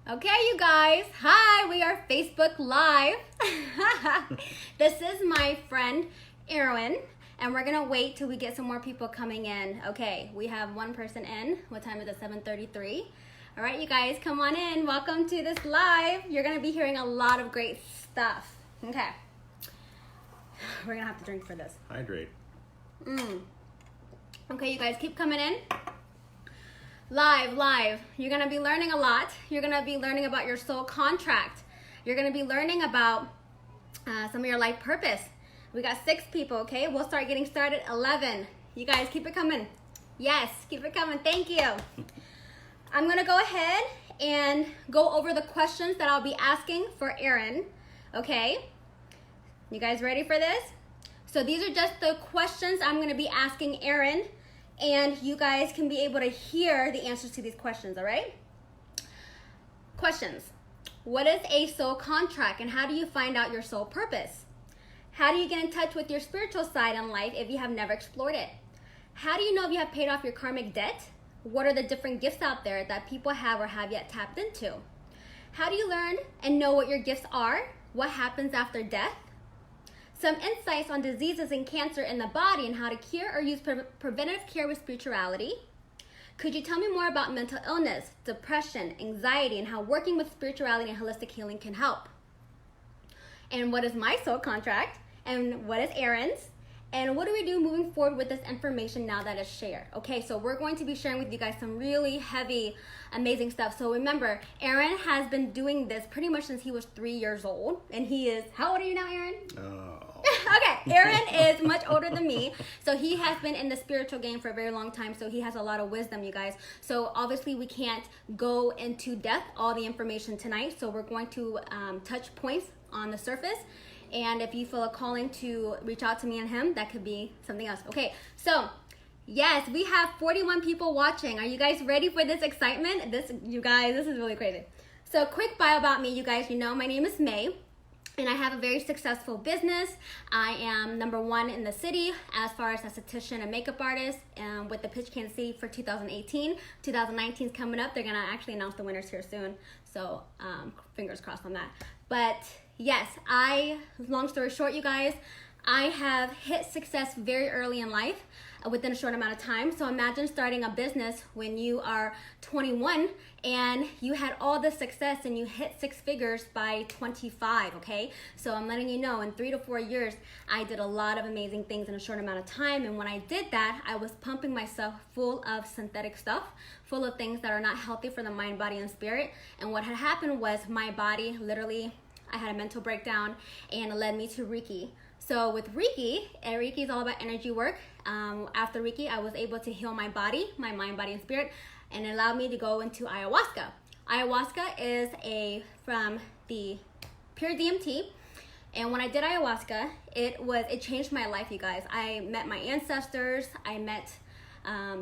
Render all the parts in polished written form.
Okay, you guys. Hi, we are Facebook Live. This is my friend Erin, and we're gonna wait till we get some more people coming in. Okay, we have one person in. What time is it? 7:33. All right, you guys, come on in. Welcome to this live. You're gonna be hearing a lot of great stuff. Okay, we're gonna have to drink for this. Hydrate. Okay, you guys, keep coming in. Live. You're going to be learning a lot. You're going to be learning about your soul contract. You're going to be learning about some of your life purpose. We got 6 people, okay? We'll start getting started at 11. You guys, keep it coming. Yes, keep it coming. Thank you. I'm going to go ahead and go over the questions that I'll be asking for Erin, okay? You guys ready for this? So these are just the questions I'm going to be asking Erin, and you guys can be able to hear the answers to these questions, all right? Questions. What is a soul contract, and how do you find out your soul purpose? How do you get in touch with your spiritual side in life if you have never explored it? How do you know if you have paid off your karmic debt? What are the different gifts out there that people have or have yet tapped into? How do you learn and know what your gifts are? What happens after death? Some insights on diseases and cancer in the body and how to cure or use preventative care with spirituality. Could you tell me more about mental illness, depression, anxiety, and how working with spirituality and holistic healing can help? And what is my soul contract? And what is Erin's? And what do we do moving forward with this information now that it's shared? Okay, so we're going to be sharing with you guys some really heavy, amazing stuff. So remember, Erin has been doing this pretty much since he was 3 years old. And he is, how old are you now, Erin? Okay, Erin is much older than me, so he has been in the spiritual game for a very long time, so he has a lot of wisdom, you guys. So obviously we can't go into depth all the information tonight, so we're going to touch points on the surface, and if you feel a calling to reach out to me and him, that could be something else. Okay, so yes, we have 41 people watching. Are you guys ready for this excitement? You guys, this is really crazy. So quick bio about me, you guys. You know, my name is May. And I have a very successful business. I am #1 in the city as far as esthetician and makeup artist with the Pitch Kansas City for 2018. 2019 is coming up. They're gonna actually announce the winners here soon. So fingers crossed on that. But yes, long story short, you guys, I have hit success very early in life within a short amount of time. So imagine starting a business when you are 21 and you had all this success and you hit 6 figures by 25, okay? So I'm letting you know, in 3 to 4 years, I did a lot of amazing things in a short amount of time. And when I did that, I was pumping myself full of synthetic stuff, full of things that are not healthy for the mind, body, and spirit. And what had happened was my body, literally, I had a mental breakdown, and it led me to Reiki. So with Reiki is all about energy work. After Reiki, I was able to heal my body, my mind, body, and spirit, and it allowed me to go into ayahuasca. Ayahuasca is from the pure DMT, and when I did ayahuasca, it changed my life, you guys. I met my ancestors, I met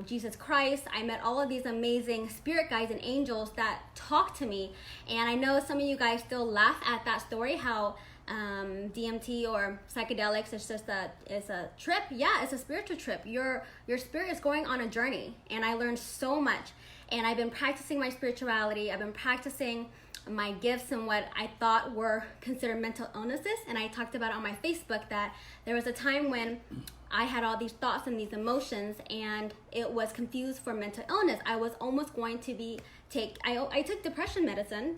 Jesus Christ, I met all of these amazing spirit guides and angels that talked to me, and I know some of you guys still laugh at that story, how DMT or psychedelics is just it's a trip. Yeah, it's a spiritual trip. Your spirit is going on a journey, and I learned so much. And I've been practicing my spirituality. I've been practicing my gifts and what I thought were considered mental illnesses. And I talked about it on my Facebook that there was a time when I had all these thoughts and these emotions, and it was confused for mental illness. I was almost going to I took depression medicine.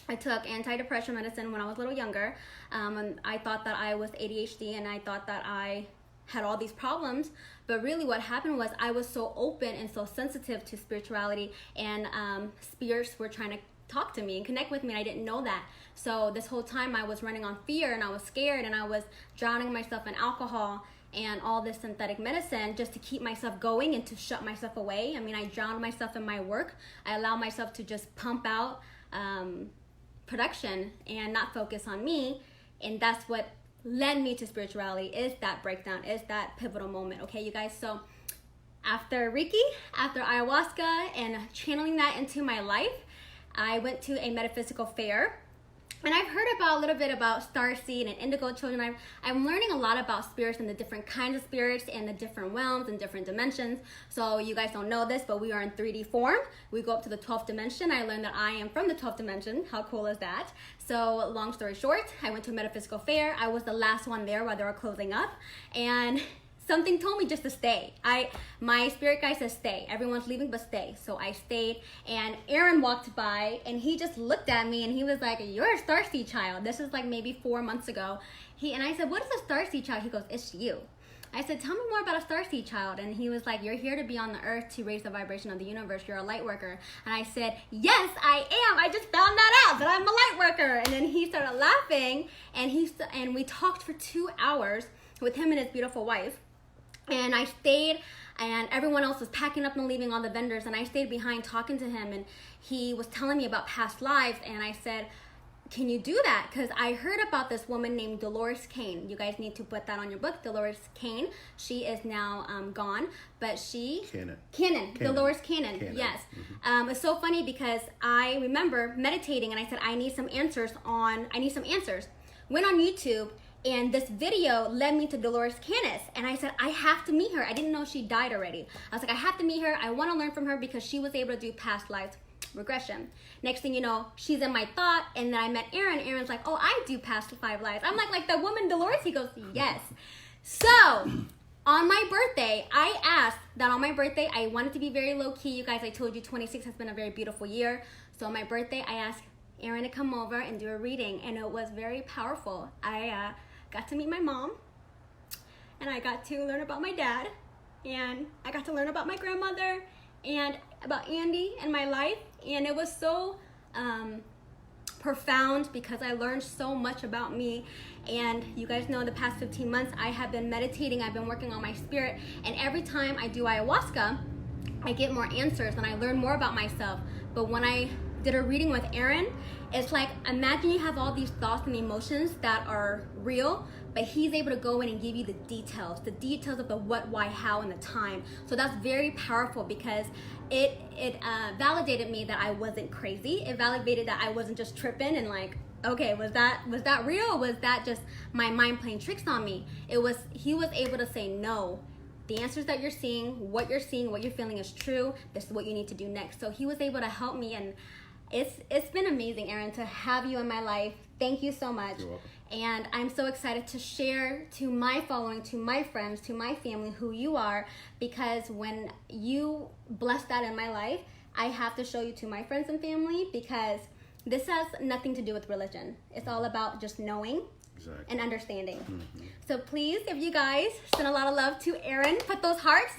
I took antidepressant medicine when I was a little younger, and I thought that I was ADHD, and I thought that I had all these problems. But really what happened was I was so open and so sensitive to spirituality, and spirits were trying to talk to me and connect with me, and I didn't know that. So this whole time I was running on fear, and I was scared, and I was drowning myself in alcohol and all this synthetic medicine just to keep myself going and to shut myself away. I mean, I drowned myself in my work. I allowed myself to just pump out production and not focus on me, and that's what led me to spirituality, is that breakdown, is that pivotal moment. Okay, you guys, so after Reiki, after ayahuasca, and channeling that into my life, I went to a metaphysical fair And I've heard about a little bit about starseed and indigo children. I'm learning a lot about spirits and the different kinds of spirits and the different realms and different dimensions. So you guys don't know this, but we are in 3D form. We go up to the 12th dimension. I learned that I am from the 12th dimension. How cool is that? So long story short, I went to a metaphysical fair. I was the last one there while they were closing up. And something told me just to stay. My spirit guide says stay. Everyone's leaving, but stay. So I stayed, and Aaron walked by, and he just looked at me, and he was like, "You're a starseed child." This is like maybe 4 months ago. And I said, "What is a starseed child?" He goes, "It's you." I said, "Tell me more about a starseed child." And he was like, "You're here to be on the earth to raise the vibration of the universe. You're a light worker." And I said, "Yes, I am. I just found that out, that I'm a light worker." And then he started laughing, and we talked for 2 hours with him and his beautiful wife. And I stayed, and everyone else was packing up and leaving, all the vendors, and I stayed behind talking to him, and he was telling me about past lives, and I said, "Can you do that?" Because I heard about this woman named Dolores Kane. You guys need to put that on your book, Dolores Kane. She is now gone, but Cannon. Dolores Cannon. Yes. Mm-hmm. It's so funny because I remember meditating, and I said, I need some answers. Went on YouTube, and this video led me to Dolores Cannon. And I said, I have to meet her. I didn't know she died already. I was like, I have to meet her. I want to learn from her because she was able to do past lives regression. Next thing you know, she's in my thought. And then I met Aaron. Aaron's like, "Oh, I do past 5 lives." I'm like the woman Dolores? He goes, "Yes." So on my birthday, I asked that on my birthday, I wanted to be very low key. You guys, I told you 26 has been a very beautiful year. So on my birthday, I asked Aaron to come over and do a reading. And it was very powerful. I got to meet my mom, and I got to learn about my dad, and I got to learn about my grandmother and about Andy and my life. And it was so profound because I learned so much about me. And you guys know the past 15 months I have been meditating, I've been working on my spirit, and every time I do ayahuasca, I get more answers and I learn more about myself. But when I did a reading with Aaron, it's like, imagine you have all these thoughts and emotions that are real, but he's able to go in and give you the details of the what, why, how, and the time. So that's very powerful because it validated me that I wasn't crazy. It validated that I wasn't just tripping and like, okay, was that real, or was that just my mind playing tricks on me? He was able to say, no, the answers that you're seeing, what you're feeling is true. This is what you need to do next. So he was able to help me, and it's been amazing, Aaron, to have you in my life. Thank you so much. You're welcome. And I'm so excited to share to my following, to my friends, to my family who you are, because when you bless that in my life, I have to show you to my friends and family, because this has nothing to do with religion. It's all about just knowing. Exactly. And understanding. Mm-hmm. So please, if you guys send a lot of love to Aaron, put those hearts.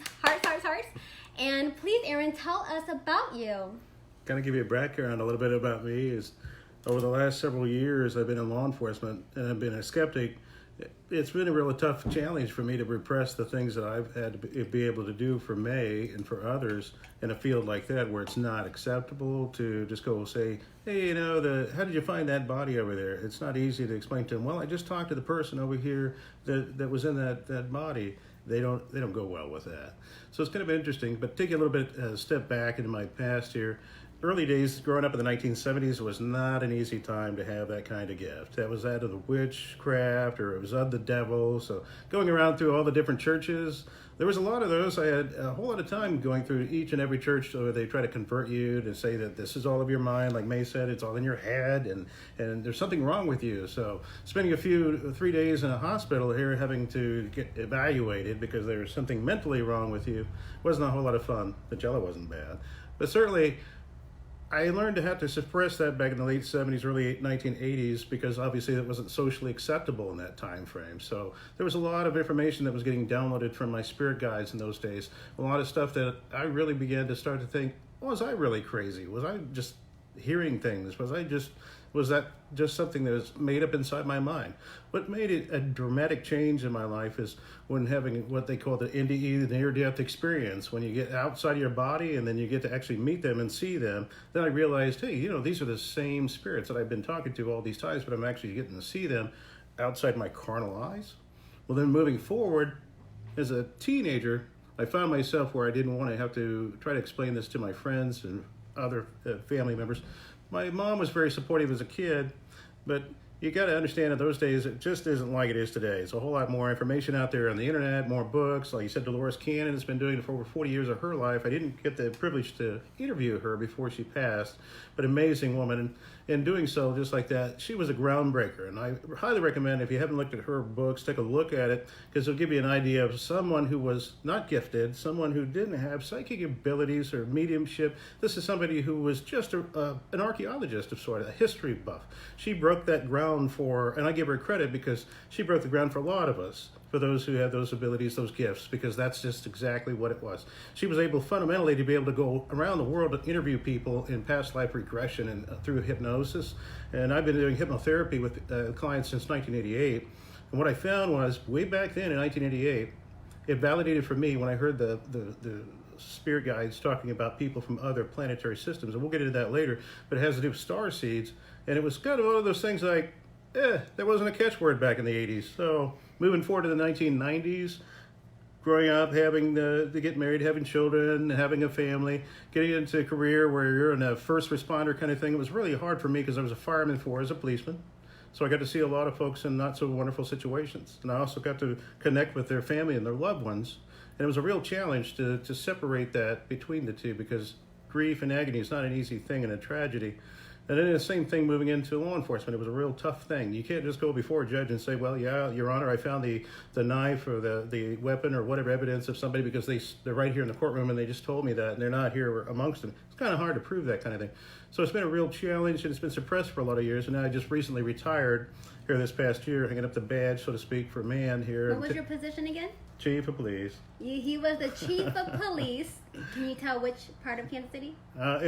And please, Aaron, tell us about you. Kind of give you a background a little bit about me is over the last several years I've been in law enforcement and I've been a skeptic. It's been a really tough challenge for me to repress the things that I've had to be able to do for May and for others in a field like that where it's not acceptable to just go say, hey, how did you find that body over there? It's not easy to explain to them, well, I just talked to the person over here that was in that body. They don't go well with that. So it's kind of interesting, but take a little bit step back into my past here. Early days, growing up in the 1970s, was not an easy time to have that kind of gift. That was out of the witchcraft, or it was of the devil. So going around through all the different churches, there was a lot of those. I had a whole lot of time going through each and every church where they try to convert you to say that this is all of your mind. Like May said, it's all in your head, and there's something wrong with you. So spending 3 days in a hospital here having to get evaluated because there was something mentally wrong with you wasn't a whole lot of fun. The jello wasn't bad. But certainly, I learned to have to suppress that back in the late 70s, early 1980s, because obviously it wasn't socially acceptable in that time frame. So there was a lot of information that was getting downloaded from my spirit guides in those days. A lot of stuff that I really began to start to think, was I really crazy? Was I just hearing things? Was that just something that was made up inside my mind? What made it a dramatic change in my life is when having what they call the NDE, the near-death experience, when you get outside of your body and then you get to actually meet them and see them. Then I realized, hey, these are the same spirits that I've been talking to all these times, but I'm actually getting to see them outside my carnal eyes. Well, then moving forward, as a teenager, I found myself where I didn't want to have to try to explain this to my friends and other family members. My mom was very supportive as a kid, But you got to understand, in those days, it just isn't like it is today. It's a whole lot more information out there on the internet, more books. Like you said, Dolores Cannon has been doing it for over 40 years of her life. I didn't get the privilege to interview her before she passed, but amazing woman. And in doing so, just like that, she was a groundbreaker. And I highly recommend, if you haven't looked at her books, take a look at it, because it'll give you an idea of someone who was not gifted, someone who didn't have psychic abilities or mediumship. This is somebody who was just an archaeologist of sort, a history buff. She broke that ground for, and I give her credit because she broke the ground for a lot of us, for those who have those abilities, those gifts, because that's just exactly what it was. She was able fundamentally to be able to go around the world to interview people in past life regression and through hypnosis. And I've been doing hypnotherapy with clients since 1988. And what I found was, way back then in 1988, it validated for me when I heard the spirit guides talking about people from other planetary systems, and we'll get into that later, but it has to do with star seeds. And it was kind of one of those things like, there wasn't a catchword back in the 80s. So moving forward to the 1990s, growing up, having to get married, having children, having a family, getting into a career where you're in a first responder kind of thing, it was really hard for me because I was a fireman before as a policeman. So I got to see a lot of folks in not so wonderful situations. And I also got to connect with their family and their loved ones. And it was a real challenge to separate that between the two, because grief and agony is not an easy thing and a tragedy. And then the same thing moving into law enforcement. It was a real tough thing. You can't just go before a judge and say, well, yeah, Your Honor, I found the knife or the weapon or whatever evidence of somebody because they're right here in the courtroom and they just told me that and they're not here amongst them. It's kind of hard to prove that kind of thing. So it's been a real challenge, and it's been suppressed for a lot of years. And now I just recently retired here this past year, hanging up the badge, so to speak, for man here. What was your position again? Chief of Police. He was the chief of police. Can you tell which part of Kansas City? It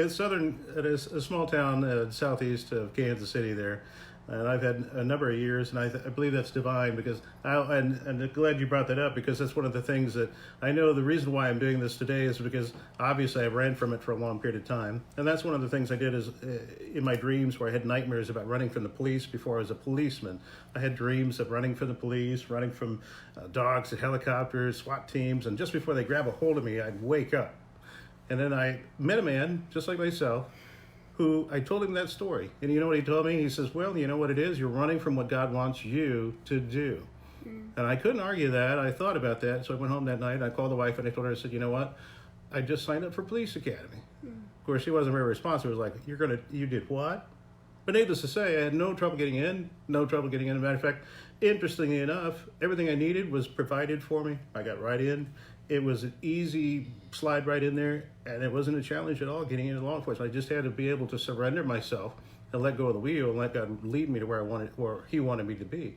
is a small town southeast of Kansas City there. And I've had a number of years, and I believe that's divine, because and I'm glad you brought that up, because that's one of the things that I know the reason why I'm doing this today is because obviously I ran from it for a long period of time. And that's one of the things I did is in my dreams, where I had nightmares about running from the police before I was a policeman. I had dreams of running from the police, running from dogs and helicopters, SWAT teams, and just before they grab a hold of me, I'd wake up. And then I met a man, just like myself, who I told him that story. And you know what he told me? He says, well, you know what it is? You're running from what God wants you to do. And I couldn't argue that. I thought about that. So I went home that night. I called the wife and I told her, I said, you know what? I just signed up for police academy. Of course, she wasn't very responsive. It was like, you did what? But needless to say, I had no trouble getting in. As a matter of fact, interestingly enough, everything I needed was provided for me. I got right in. It was an easy slide right in there, and it wasn't a challenge at all getting into law enforcement. I just had to be able to surrender myself and let go of the wheel and let God lead me to where He wanted me to be.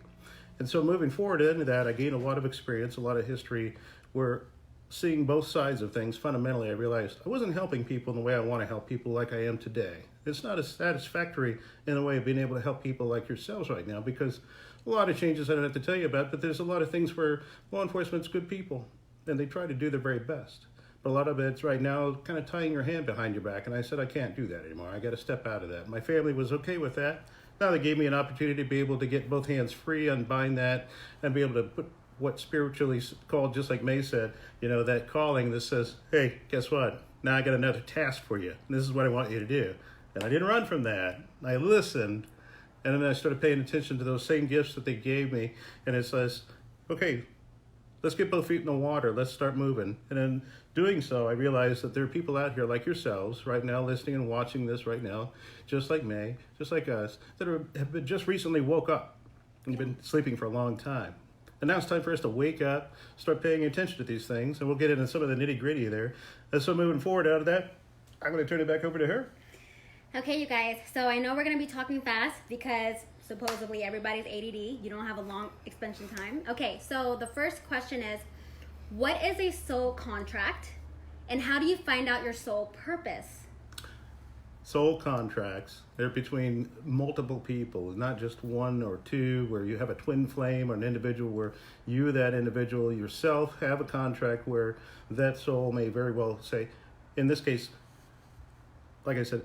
And so moving forward into that, I gained a lot of experience, a lot of history, where seeing both sides of things, fundamentally, I realized I wasn't helping people in the way I want to help people like I am today. It's not as satisfactory in the way of being able to help people like yourselves right now, because a lot of changes I don't have to tell you about, but there's a lot of things where law enforcement's good people, and they try to do their very best. But a lot of it's right now kind of tying your hand behind your back, and I said I can't do that anymore. I got to step out of that. My family was okay with that. Now they gave me an opportunity to be able to get both hands free, unbind that, and be able to put what spiritually called, just like May said, that calling that says, hey, guess what? Now I got another task for you. And this is what I want you to do. And I didn't run from that. I listened, and then I started paying attention to those same gifts that they gave me, and it says, okay, let's get both feet in the water. Let's start moving. And in doing so, I realized that there are people out here like yourselves right now listening and watching this right now, just like May, just like us, that have just recently woke up and you've been sleeping for a long time. And now it's time for us to wake up, start paying attention to these things, and we'll get into some of the nitty-gritty there. And so moving forward out of that, I'm going to turn it back over to her. Okay, you guys. So I know we're going to be talking fast because supposedly everybody's ADD. You don't have a long expansion time. Okay, so the first question is, what is a soul contract, and how do you find out your soul purpose? Soul contracts, they're between multiple people, not just one or two, where you have a twin flame or an individual where you, that individual yourself, have a contract where that soul may very well say, in this case, like I said,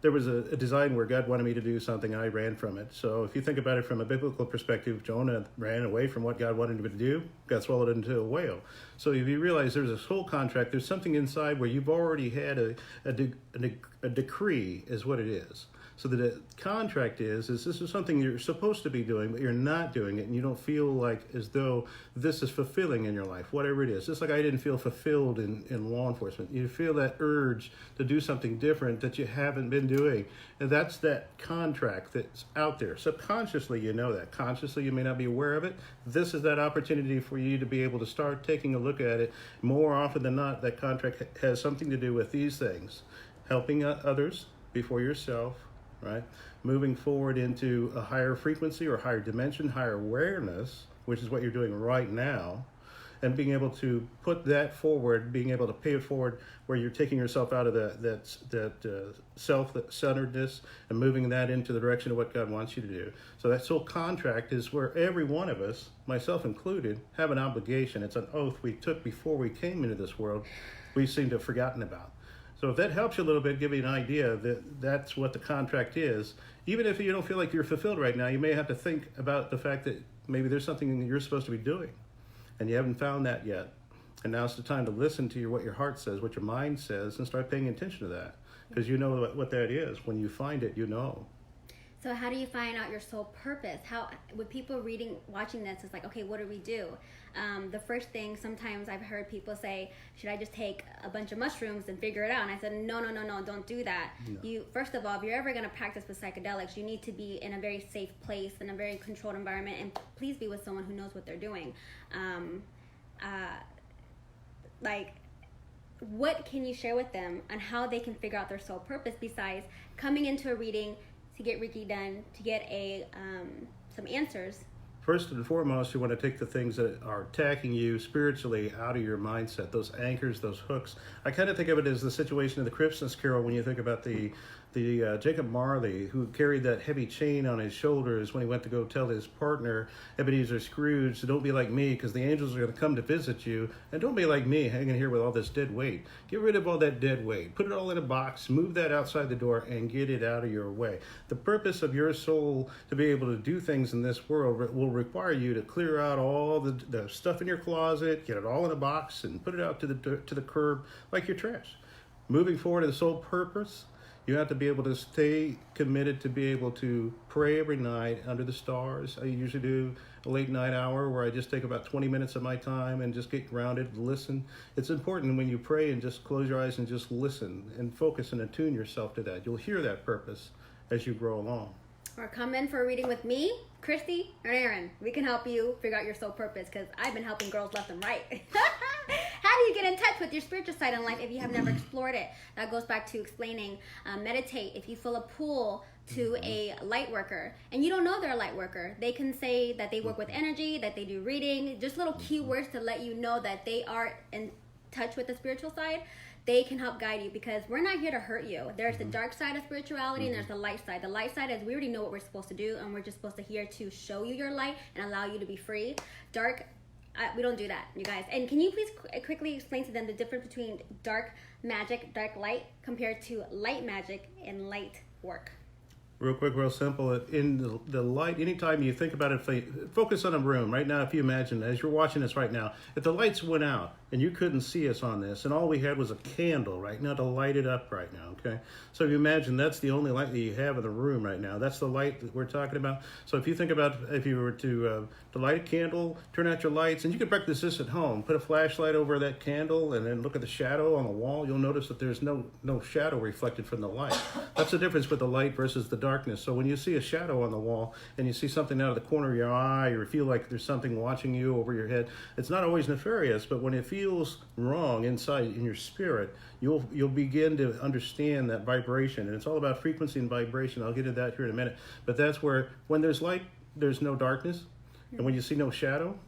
there was a design where God wanted me to do something and I ran from it. So if you think about it from a biblical perspective, Jonah ran away from what God wanted him to do, got swallowed into a whale. So if you realize there's a soul contract, there's something inside where you've already had a decree is what it is. So the contract is this is something you're supposed to be doing, but you're not doing it, and you don't feel like as though this is fulfilling in your life, whatever it is. Just like I didn't feel fulfilled in law enforcement. You feel that urge to do something different that you haven't been doing. And that's that contract that's out there. Subconsciously, you know that. Consciously, you may not be aware of it. This is that opportunity for you to be able to start taking a look at it. More often than not, that contract has something to do with these things. Helping others before yourself, right? Moving forward into a higher frequency or higher dimension, higher awareness, which is what you're doing right now, and being able to put that forward, being able to pay it forward where you're taking yourself out of that self-centeredness and moving that into the direction of what God wants you to do. So that soul contract is where every one of us, myself included, have an obligation. It's an oath we took before we came into this world we seem to have forgotten about. So if that helps you a little bit, give you an idea that that's what the contract is. Even if you don't feel like you're fulfilled right now, you may have to think about the fact that maybe there's something that you're supposed to be doing and you haven't found that yet. And now's the time to listen to what your heart says, what your mind says, and start paying attention to that, because you know what that is. When you find it, you know. So how do you find out your soul purpose? How, with people watching this, it's like, okay, what do we do? The first thing, sometimes I've heard people say, should I just take a bunch of mushrooms and figure it out? And I said, no, don't do that. No. First of all, if you're ever going to practice with psychedelics, you need to be in a very safe place, in a very controlled environment, and please be with someone who knows what they're doing. What can you share with them on how they can figure out their soul purpose besides coming into a reading to get Reiki done, to get some answers? First and foremost, you want to take the things that are attacking you spiritually out of your mindset, those anchors, those hooks. I kind of think of it as the situation of the Christmas Carol when you think about the Jacob Marley, who carried that heavy chain on his shoulders when he went to go tell his partner, Ebenezer Scrooge, don't be like me because the angels are going to come to visit you, and don't be like me hanging here with all this dead weight. Get rid of all that dead weight. Put it all in a box, move that outside the door, and get it out of your way. The purpose of your soul to be able to do things in this world will require you to clear out all the stuff in your closet, get it all in a box, and put it out to the curb like your trash. Moving forward to the soul purpose, you have to be able to stay committed to be able to pray every night under the stars. I usually do a late night hour where I just take about 20 minutes of my time and just get grounded and listen. It's important when you pray and just close your eyes and just listen and focus and attune yourself to that. You'll hear that purpose as you grow along. Or come in for a reading with me, Christy, or Aaron. We can help you figure out your soul purpose, because I've been helping girls left and right. How do you get in touch with your spiritual side in life if you have never explored it? That goes back to explaining, meditate. If you feel a pull to a light worker and you don't know they're a light worker, they can say that they work with energy, that they do reading, just little keywords to let you know that they are in touch with the spiritual side. They can help guide you, because we're not here to hurt you. There's the dark side of spirituality and there's the light side. The light side is we already know what we're supposed to do, and we're just supposed to here to show you your light and allow you to be free. Dark, we don't do that, you guys. And can you please quickly explain to them the difference between dark magic, dark light, compared to light magic and light work? Real quick, real simple. In the light, anytime you think about it, focus on a room. Right now, if you imagine, as you're watching this right now, if the lights went out and you couldn't see us on this, and all we had was a candle right now to light it up right now, okay? So if you imagine that's the only light that you have in the room right now. That's the light that we're talking about. So if you think about if you were to light a candle, turn out your lights, and you could practice this at home. Put a flashlight over that candle and then look at the shadow on the wall. You'll notice that there's no shadow reflected from the light. That's the difference with the light versus the darkness. So when you see a shadow on the wall and you see something out of the corner of your eye, or feel like there's something watching you over your head, it's not always nefarious, but when it feels wrong inside in your spirit, you'll begin to understand that vibration. And it's all about frequency and vibration. I'll get into that here in a minute. But that's where, when there's light, there's no darkness. And when you see no shadow,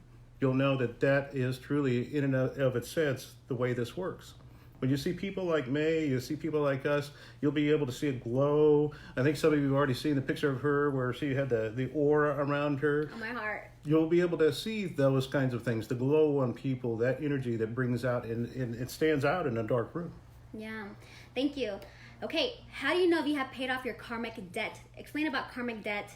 you'll know that that is truly, in and of its sense, the way this works. When you see people like me, you see people like us, you'll be able to see a glow. I think some of you have already seen the picture of her where she had the aura around her. On my heart. You'll be able to see those kinds of things, the glow on people, that energy that brings out, and it stands out in a dark room. Yeah, thank you. Okay, how do you know if you have paid off your karmic debt? Explain about karmic debt,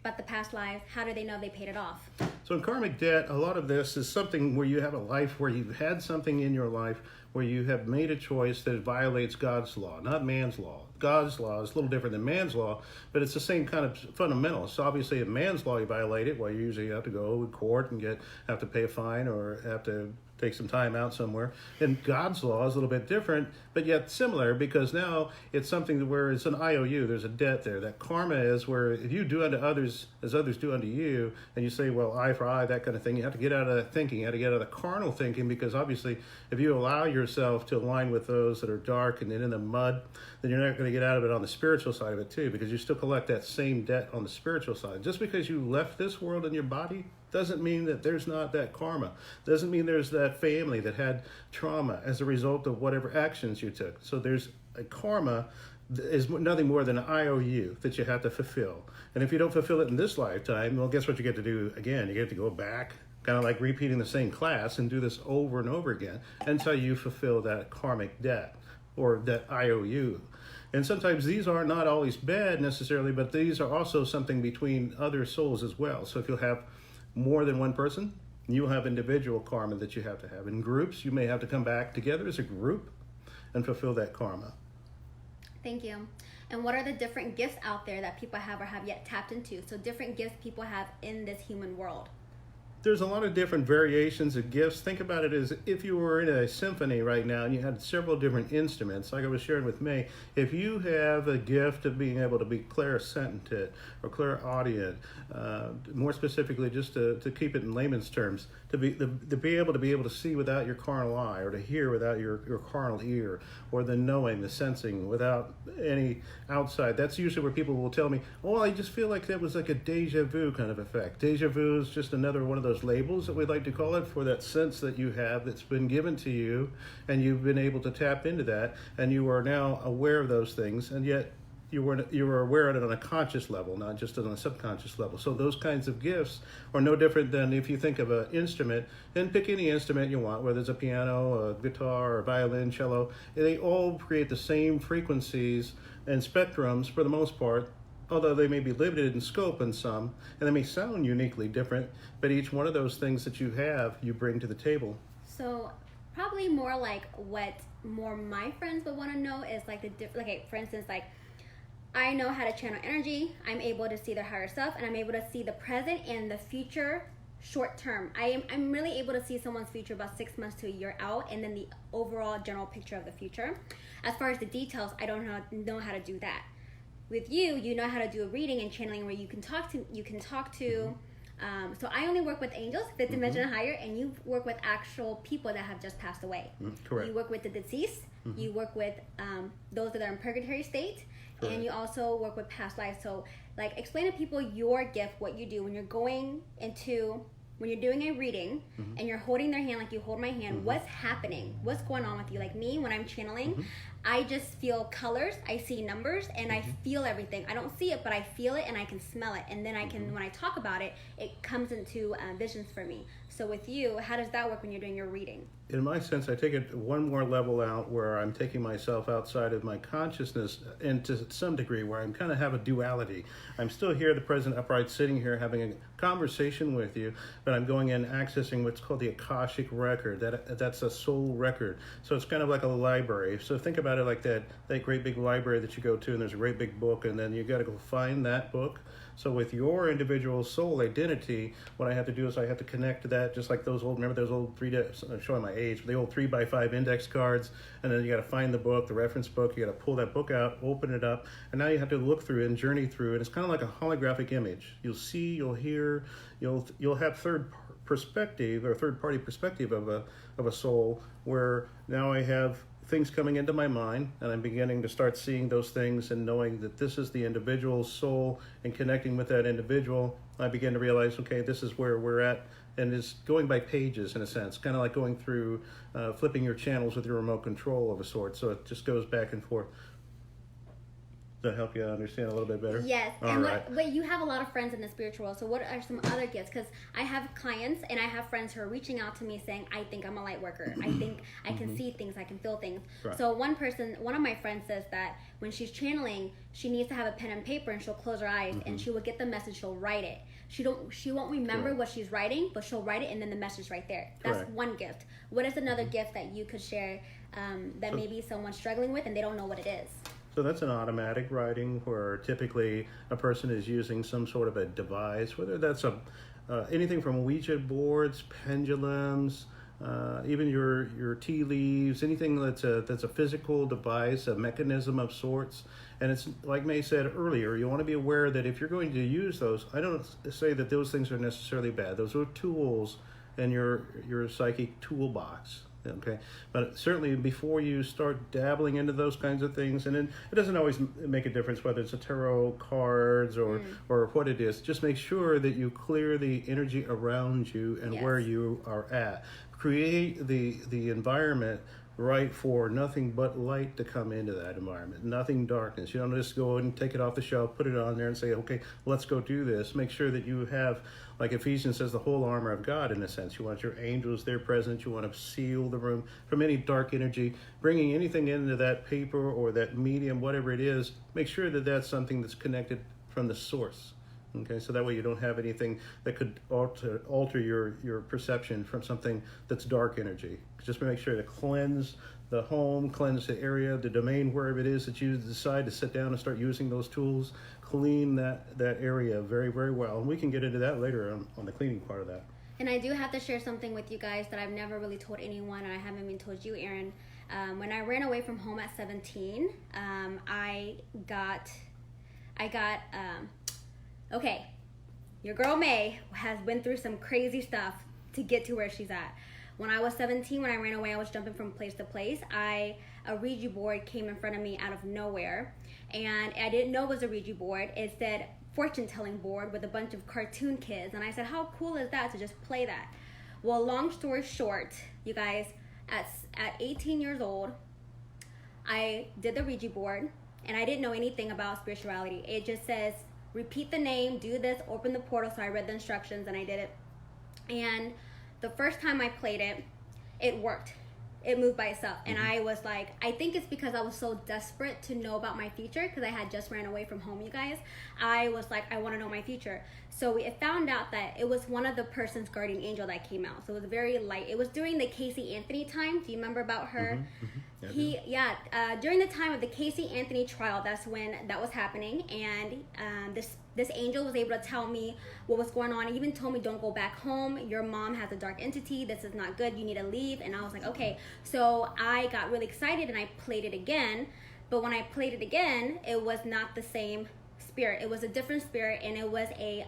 about the past life. How do they know they paid it off? So in karmic debt, a lot of this is something where you have a life where you've had something in your life where you have made a choice that violates God's law, not man's law. God's law. It's a little different than man's law, but it's the same kind of fundamental. So obviously in man's law, you violate it, well, you usually have to go to court and have to pay a fine or have to take some time out somewhere. And God's law is a little bit different, but yet similar, because now it's something where it's an IOU. There's a debt there. That karma is where if you do unto others as others do unto you, and you say, well, eye for eye, that kind of thing, you have to get out of that thinking. You have to get out of the carnal thinking, because obviously if you allow yourself to align with those that are dark and in the mud, then you're not going to get out of it on the spiritual side of it too, because you still collect that same debt on the spiritual side. Just because you left this world in your body doesn't mean that there's not that karma. Doesn't mean there's that family that had trauma as a result of whatever actions you took. So there's a karma that is nothing more than an IOU that you have to fulfill. And if you don't fulfill it in this lifetime, well, guess what you get to do again? You get to go back, kind of like repeating the same class, and do this over and over again until you fulfill that karmic debt or that IOU. And sometimes these are not always bad necessarily, but these are also something between other souls as well. So if you'll have more than one person, you'll have individual karma that you have to have. In groups, you may have to come back together as a group and fulfill that karma. Thank you. And what are the different gifts out there that people have or have yet tapped into? So different gifts people have in this human world. There's a lot of different variations of gifts. Think about it as if you were in a symphony right now and you had several different instruments, like I was sharing with May. If you have a gift of being able to be clairsentient or clairaudient, more specifically, just to keep it in layman's terms, to be able to see without your carnal eye, or to hear without your carnal ear, or the knowing, the sensing without any outside. That's usually where people will tell me, oh, I just feel like that was like a deja vu kind of effect. Deja vu is just another one of those labels that we like to call it for that sense that you have that's been given to you, and you've been able to tap into that, and you are now aware of those things, and yet you were aware of it on a conscious level, not just on a subconscious level. So those kinds of gifts are no different than if you think of an instrument, then pick any instrument you want, whether it's a piano, a guitar, or a violin, cello. They all create the same frequencies and spectrums for the most part, although they may be limited in scope in some, and they may sound uniquely different, but each one of those things that you have, you bring to the table. So probably more like what more my friends would want to know is like okay, for instance, like I know how to channel energy. I'm able to see their higher self, and I'm able to see the present and the future short term. I'm really able to see someone's future about 6 months to a year out, and then the overall general picture of the future. As far as the details, I don't know how to do that. With you, you know how to do a reading and channeling where you can talk to. So I only work with angels, fifth dimension and higher, and you work with actual people that have just passed away. Correct. You work with the deceased. You work with those that are in purgatory state. Correct. And you also work with past lives. So, like, explain to people your gift, what you do when you're doing a reading and you're holding their hand like you hold my hand. What's happening? What's going on with you? Like me, when I'm channeling, I just feel colors, I see numbers, and I feel everything. I don't see it, but I feel it and I can smell it. And then I can, when I talk about it, it comes into visions for me. So with you, how does that work when you're doing your reading? In my sense, I take it one more level out where I'm taking myself outside of my consciousness, and to some degree where I'm kind of have a duality. I'm still here, the present upright, sitting here having a conversation with you, but I'm going in accessing what's called the Akashic record. That's a soul record. So it's kind of like a library. So think about it like that great big library that you go to, and there's a great big book, and then you got to go find that book. So with your individual soul identity, what I have to do is I have to connect to that, just like remember those old showing my age, the old 3x5 index cards, and then you got to find the book, the reference book, you got to pull that book out, open it up, and now you have to look through it and journey through it. It's kind of like a holographic image. You'll see, you'll hear, you'll have third-party perspective of a soul, where now I have things coming into my mind, and I'm beginning to start seeing those things and knowing that this is the individual soul, and connecting with that individual, I begin to realize, okay, this is where we're at, and it's going by pages in a sense, kind of like going through flipping your channels with your remote control of a sort. So it just goes back and forth. Does that help you understand a little bit better? Yes. But you have a lot of friends in the spiritual world. So what are some other gifts? Because I have clients and I have friends who are reaching out to me saying, I think I'm a light worker. I think I can see things. I can feel things. Right. So one of my friends says that when she's channeling, she needs to have a pen and paper, and she'll close her eyes and she will get the message. She'll write it. She won't remember what she's writing, but she'll write it, and then the message right there. That's one gift. What is another gift that you could share that maybe someone's struggling with and they don't know what it is? So that's an automatic writing where typically a person is using some sort of a device, whether that's anything from Ouija boards, pendulums, even your tea leaves, anything that's a physical device, a mechanism of sorts. And it's like May said earlier, you want to be aware that if you're going to use those, I don't say that those things are necessarily bad. Those are tools in your psychic toolbox. Okay, but certainly before you start dabbling into those kinds of things, and it doesn't always make a difference whether it's a tarot cards or what it is. Just make sure that you clear the energy around you and where you are at. Create the environment right for nothing but light to come into that environment, nothing darkness. You don't just go and take it off the shelf, put it on there and say, okay, let's go do this. Make sure that you have, like Ephesians says, the whole armor of God in a sense. You want your angels there present. You want to seal the room from any dark energy. Bringing anything into that paper or that medium, whatever it is, make sure that that's something that's connected from the source. Okay, so that way you don't have anything that could alter your perception from something that's dark energy. Just make sure to cleanse the home, cleanse the area, the domain, wherever it is that you decide to sit down and start using those tools. Clean that area very, very well. And we can get into that later on the cleaning part of that. And I do have to share something with you guys that I've never really told anyone, and I haven't even told you, Aaron. When I ran away from home at 17, okay, your girl May has been through some crazy stuff to get to where she's at. When I was 17, when I ran away, I was jumping from place to place. A Ouija board came in front of me out of nowhere, and I didn't know it was a Ouija board. It said fortune-telling board with a bunch of cartoon kids, and I said, how cool is that to just play that? Well, long story short, you guys, at 18 years old, I did the Ouija board, and I didn't know anything about spirituality. It just says, repeat the name, do this, open the portal. So I read the instructions and I did it. And the first time I played it, it worked. It moved by itself. And I was like, I think it's because I was so desperate to know about my future, because I had just ran away from home, you guys. I was like, I want to know my future. So it found out that it was one of the person's guardian angel that came out. So it was very light. It was during the Casey Anthony time. Do you remember about her? During the time of the Casey Anthony trial, that's when that was happening. And this angel was able to tell me what was going on. He even told me, don't go back home. Your mom has a dark entity. This is not good. You need to leave. And I was like, okay. So I got really excited and I played it again. But when I played it again, it was not the same spirit. It was a different spirit, and it was a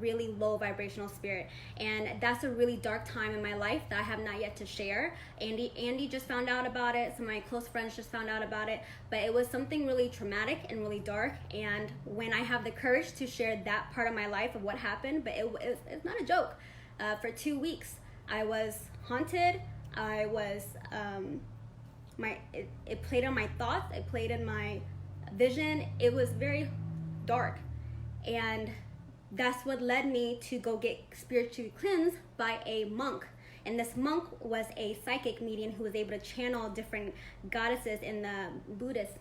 really low vibrational spirit. And that's a really dark time in my life that I have not yet to share. Andy just found out about it. Some of my close friends just found out about it. But it was something really traumatic and really dark. And when I have the courage to share that part of my life of what happened, but it's not a joke. For 2 weeks, I was haunted. I was it played on my thoughts. It played in my vision. It was very dark, and that's what led me to go get spiritually cleansed by a monk. And this monk was a psychic medium who was able to channel different goddesses in the Buddhist.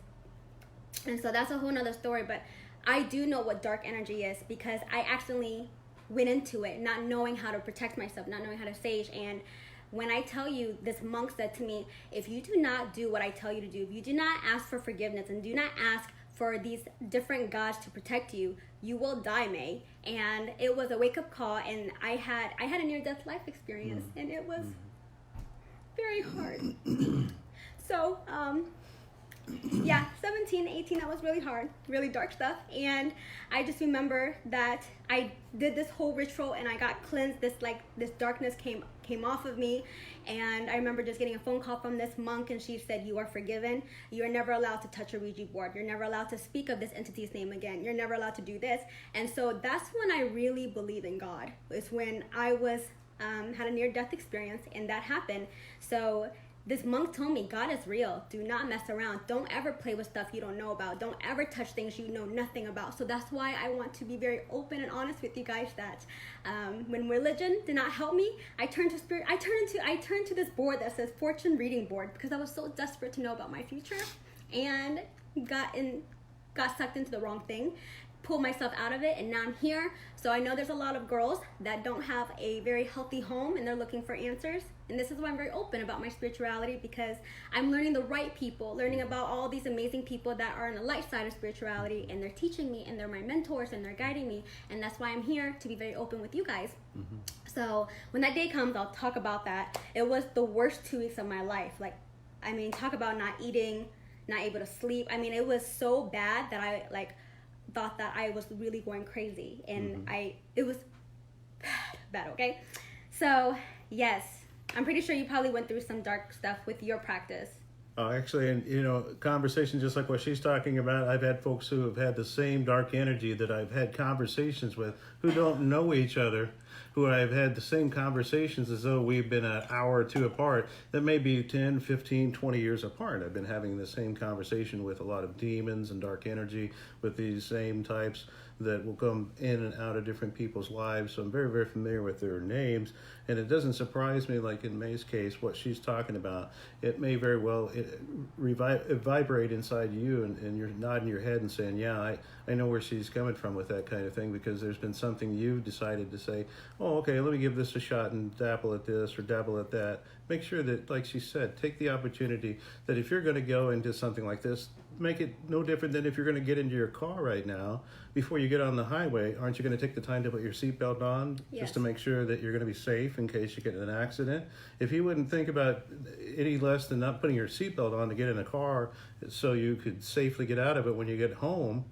And so that's a whole nother story, but I do know what dark energy is because I accidentally went into it not knowing how to protect myself, not knowing how to sage. And when I tell you, this monk said to me, if you do not do what I tell you to do, if you do not ask for forgiveness and do not ask for these different gods to protect you, you will die, May. And it was a wake-up call, and I had a near-death life experience, and it was very hard. So 17, 18, that was really hard, really dark stuff. And I just remember that I did this whole ritual and I got cleansed. This darkness came off of me. And I remember just getting a phone call from this monk, and she said, you are forgiven. You are never allowed to touch a Ouija board. You're never allowed to speak of this entity's name again. You're never allowed to do this. And so that's when I really believe in God. It's when I was had a near-death experience, and that happened. So this monk told me, God is real. Do not mess around. Don't ever play with stuff you don't know about. Don't ever touch things you know nothing about. So that's why I want to be very open and honest with you guys that when religion did not help me, I turned to spirit. I turned to this board that says fortune reading board because I was so desperate to know about my future, and got sucked into the wrong thing. pulled myself out of it, and now I'm here. So I know there's a lot of girls that don't have a very healthy home and they're looking for answers. And this is why I'm very open about my spirituality, because I'm learning the right people, learning about all these amazing people that are on the light side of spirituality, and they're teaching me, and they're my mentors, and they're guiding me. And that's why I'm here, to be very open with you guys. Mm-hmm. So when that day comes, I'll talk about that. It was the worst 2 weeks of my life. Like, I mean, talk about not eating, not able to sleep. I mean, it was so bad that I thought that I was really going crazy, and it was bad, okay? So yes, I'm pretty sure you probably went through some dark stuff with your practice. Actually, and conversation just like what she's talking about, I've had folks who have had the same dark energy that I've had conversations with, who don't know each other, who I've had the same conversations as though we've been an hour or two apart, that may be 10, 15, 20 years apart. I've been having the same conversation with a lot of demons and dark energy with these same types that will come in and out of different people's lives. So I'm very, very familiar with their names. And it doesn't surprise me, like in May's case, what she's talking about. It may very well vibrate inside you, and you're nodding your head and saying, yeah, I know where she's coming from with that kind of thing, because there's been something you've decided to say, oh, okay, let me give this a shot and dabble at this or dabble at that. Make sure that, like she said, take the opportunity that if you're going to go into something like this, make it no different than if you're going to get into your car right now. Before you get on the highway, aren't you going to take the time to put your seatbelt on? Yes. Just to make sure that you're going to be safe in case you get in an accident? If you wouldn't think about any less than not putting your seatbelt on to get in a car so you could safely get out of it when you get home,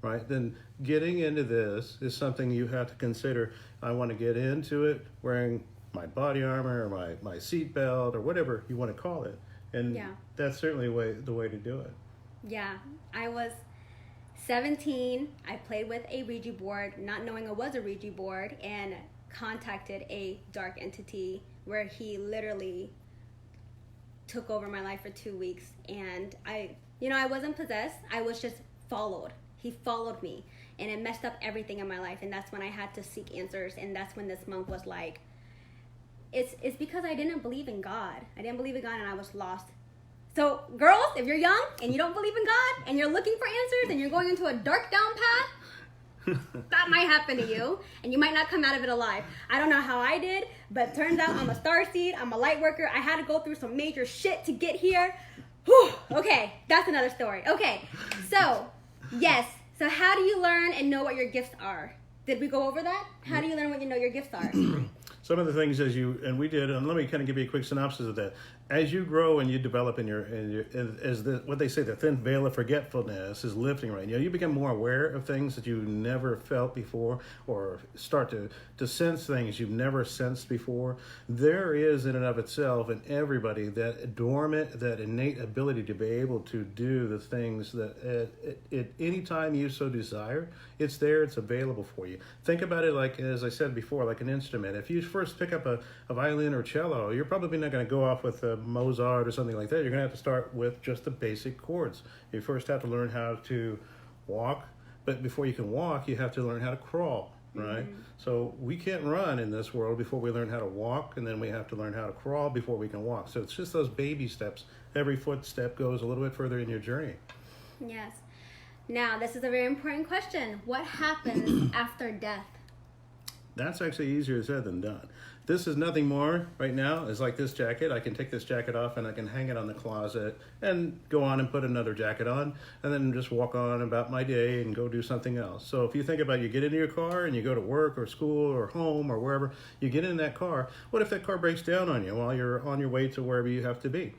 right, then getting into this is something you have to consider. I want to get into it wearing my body armor or my seatbelt or whatever you want to call it. And that's certainly the way to do it. Yeah, I was 17. I played with a Ouija board, not knowing it was a Ouija board, and contacted a dark entity where he literally took over my life for 2 weeks. And I wasn't possessed. I was just followed. He followed me, and it messed up everything in my life. And that's when I had to seek answers. And that's when this monk was like, it's because I didn't believe in God. I didn't believe in God, and I was lost. So, girls, if you're young and you don't believe in God and you're looking for answers and you're going into a dark down path, that might happen to you, and you might not come out of it alive. I don't know how I did, but turns out I'm a starseed, I'm a light worker. I had to go through some major shit to get here. Whew, okay, that's another story. Okay, so, yes. So how do you learn and know what your gifts are? Did we go over that? How do you learn what you know your gifts are? Some of the things and we did, and let me kind of give you a quick synopsis of that. As you grow and you develop what they say, the thin veil of forgetfulness is lifting, right? You become more aware of things that you never felt before, or start to sense things you've never sensed before. There is in and of itself in everybody that dormant, that innate ability to be able to do the things that at any time you so desire, it's there, it's available for you. Think about it like, as I said before, like an instrument. If you first pick up a violin or cello, you're probably not going to go off with Mozart or something like that. You're going to have to start with just the basic chords. You first have to learn how to walk, but before you can walk, you have to learn how to crawl, right? Mm-hmm. So we can't run in this world before we learn how to walk, and then we have to learn how to crawl before we can walk. So it's just those baby steps. Every footstep goes a little bit further in your journey. Yes. Now, this is a very important question. What happens after death? That's actually easier said than done. This is nothing more right now. It's like this jacket. I can take this jacket off and I can hang it on the closet and go on and put another jacket on and then just walk on about my day and go do something else. So if you think about, you get into your car and you go to work or school or home or wherever, you get in that car. What if that car breaks down on you while you're on your way to wherever you have to be?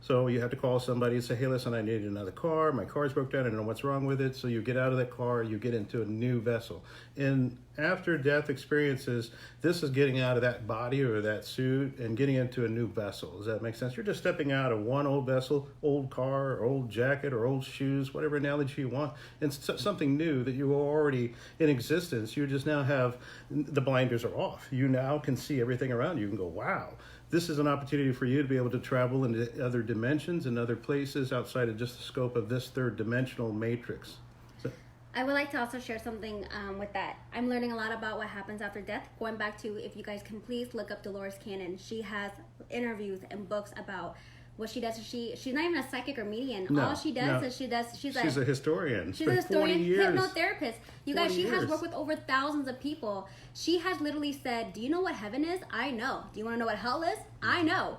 So you have to call somebody and say, hey, listen, I need another car. My car's broke down. I don't know what's wrong with it. So you get out of that car, you get into a new vessel. In after-death experiences, this is getting out of that body or that suit and getting into a new vessel. Does that make sense? You're just stepping out of one old vessel, old car, or old jacket, or old shoes, whatever analogy you want, and something new that you were already in existence. You just now have, the blinders are off. You now can see everything around you. You can go, wow. This is an opportunity for you to be able to travel into other dimensions and other places outside of just the scope of this third dimensional matrix. So, I would like to also share something with that. I'm learning a lot about what happens after death. Going back to, if you guys can please look up Dolores Cannon. She has interviews and books about what she does is she's not even a psychic or medium. No, All she does no. is she's a historian. She's a historian, hypnotherapist. You guys, 40 she has years. worked with over thousands of people. She has literally said, do you know what heaven is? I know. Do you want to know what hell is? I know.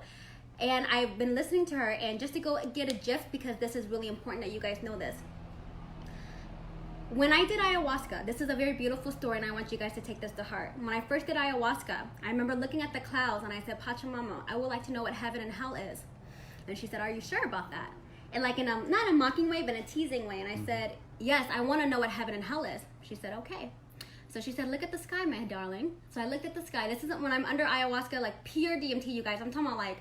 And I've been listening to her, and just to go get a gist, because this is really important that you guys know this. When I did ayahuasca, this is a very beautiful story, and I want you guys to take this to heart. When I first did ayahuasca, I remember looking at the clouds, and I said, Pachamama, I would like to know what heaven and hell is. And she said, are you sure about that? And like in a, not a mocking way, but in a teasing way. And I said, yes, I want to know what heaven and hell is. She said, okay. So she said, look at the sky, my darling. So I looked at the sky. This isn't when I'm under ayahuasca, like pure DMT, you guys. I'm talking about like,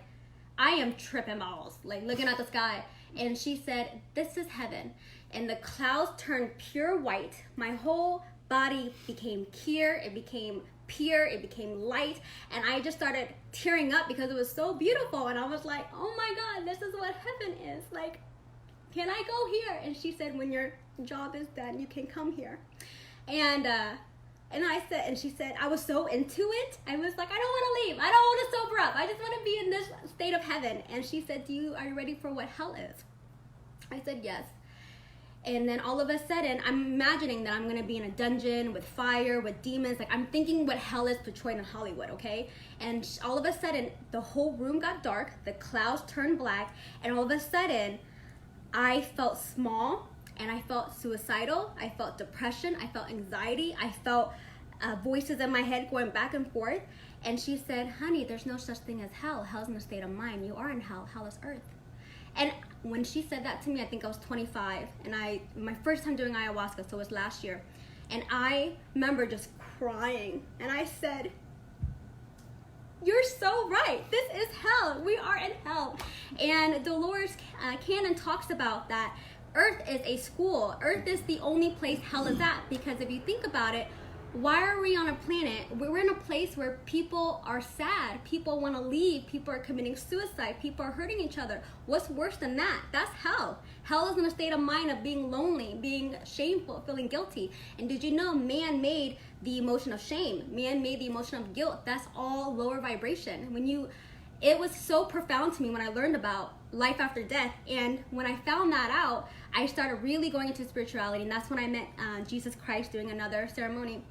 I am tripping balls, like looking at the sky. And she said, this is heaven. And the clouds turned pure white. My whole body became clear. It became pure. It became light. And I just started tearing up because it was so beautiful. And I was like, oh my God, this is what heaven is. Like, can I go here? And she said, when your job is done, you can come here. And I said, and she said, I was so into it. I was like, I don't want to leave. I don't want to sober up. I just want to be in this state of heaven. And she said, are you ready for what hell is? I said, yes. And then all of a sudden, I'm imagining that I'm going to be in a dungeon with fire, with demons. Like, I'm thinking what hell is portrayed in Hollywood, okay? And all of a sudden, the whole room got dark. The clouds turned black. And all of a sudden, I felt small. And I felt suicidal. I felt depression. I felt anxiety. I felt voices in my head going back and forth. And she said, honey, there's no such thing as hell. Hell's in a state of mind. You are in hell. Hell is earth. And when she said that to me, I think I was 25. And my first time doing ayahuasca, so it was last year. And I remember just crying. And I said, you're so right. This is hell. We are in hell. And Dolores Cannon talks about that. Earth is a school. Earth is the only place hell is at, because if you think about it, why are we on a planet? We're in a place where people are sad. People want to leave. People are committing suicide. People are hurting each other. What's worse than that? That's hell. Hell is in a state of mind of being lonely, being shameful, feeling guilty. And did you know man made the emotion of shame? Man made the emotion of guilt. That's all lower vibration. It was so profound to me when I learned about life after death. And when I found that out, I started really going into spirituality. And that's when I met Jesus Christ doing another ceremony.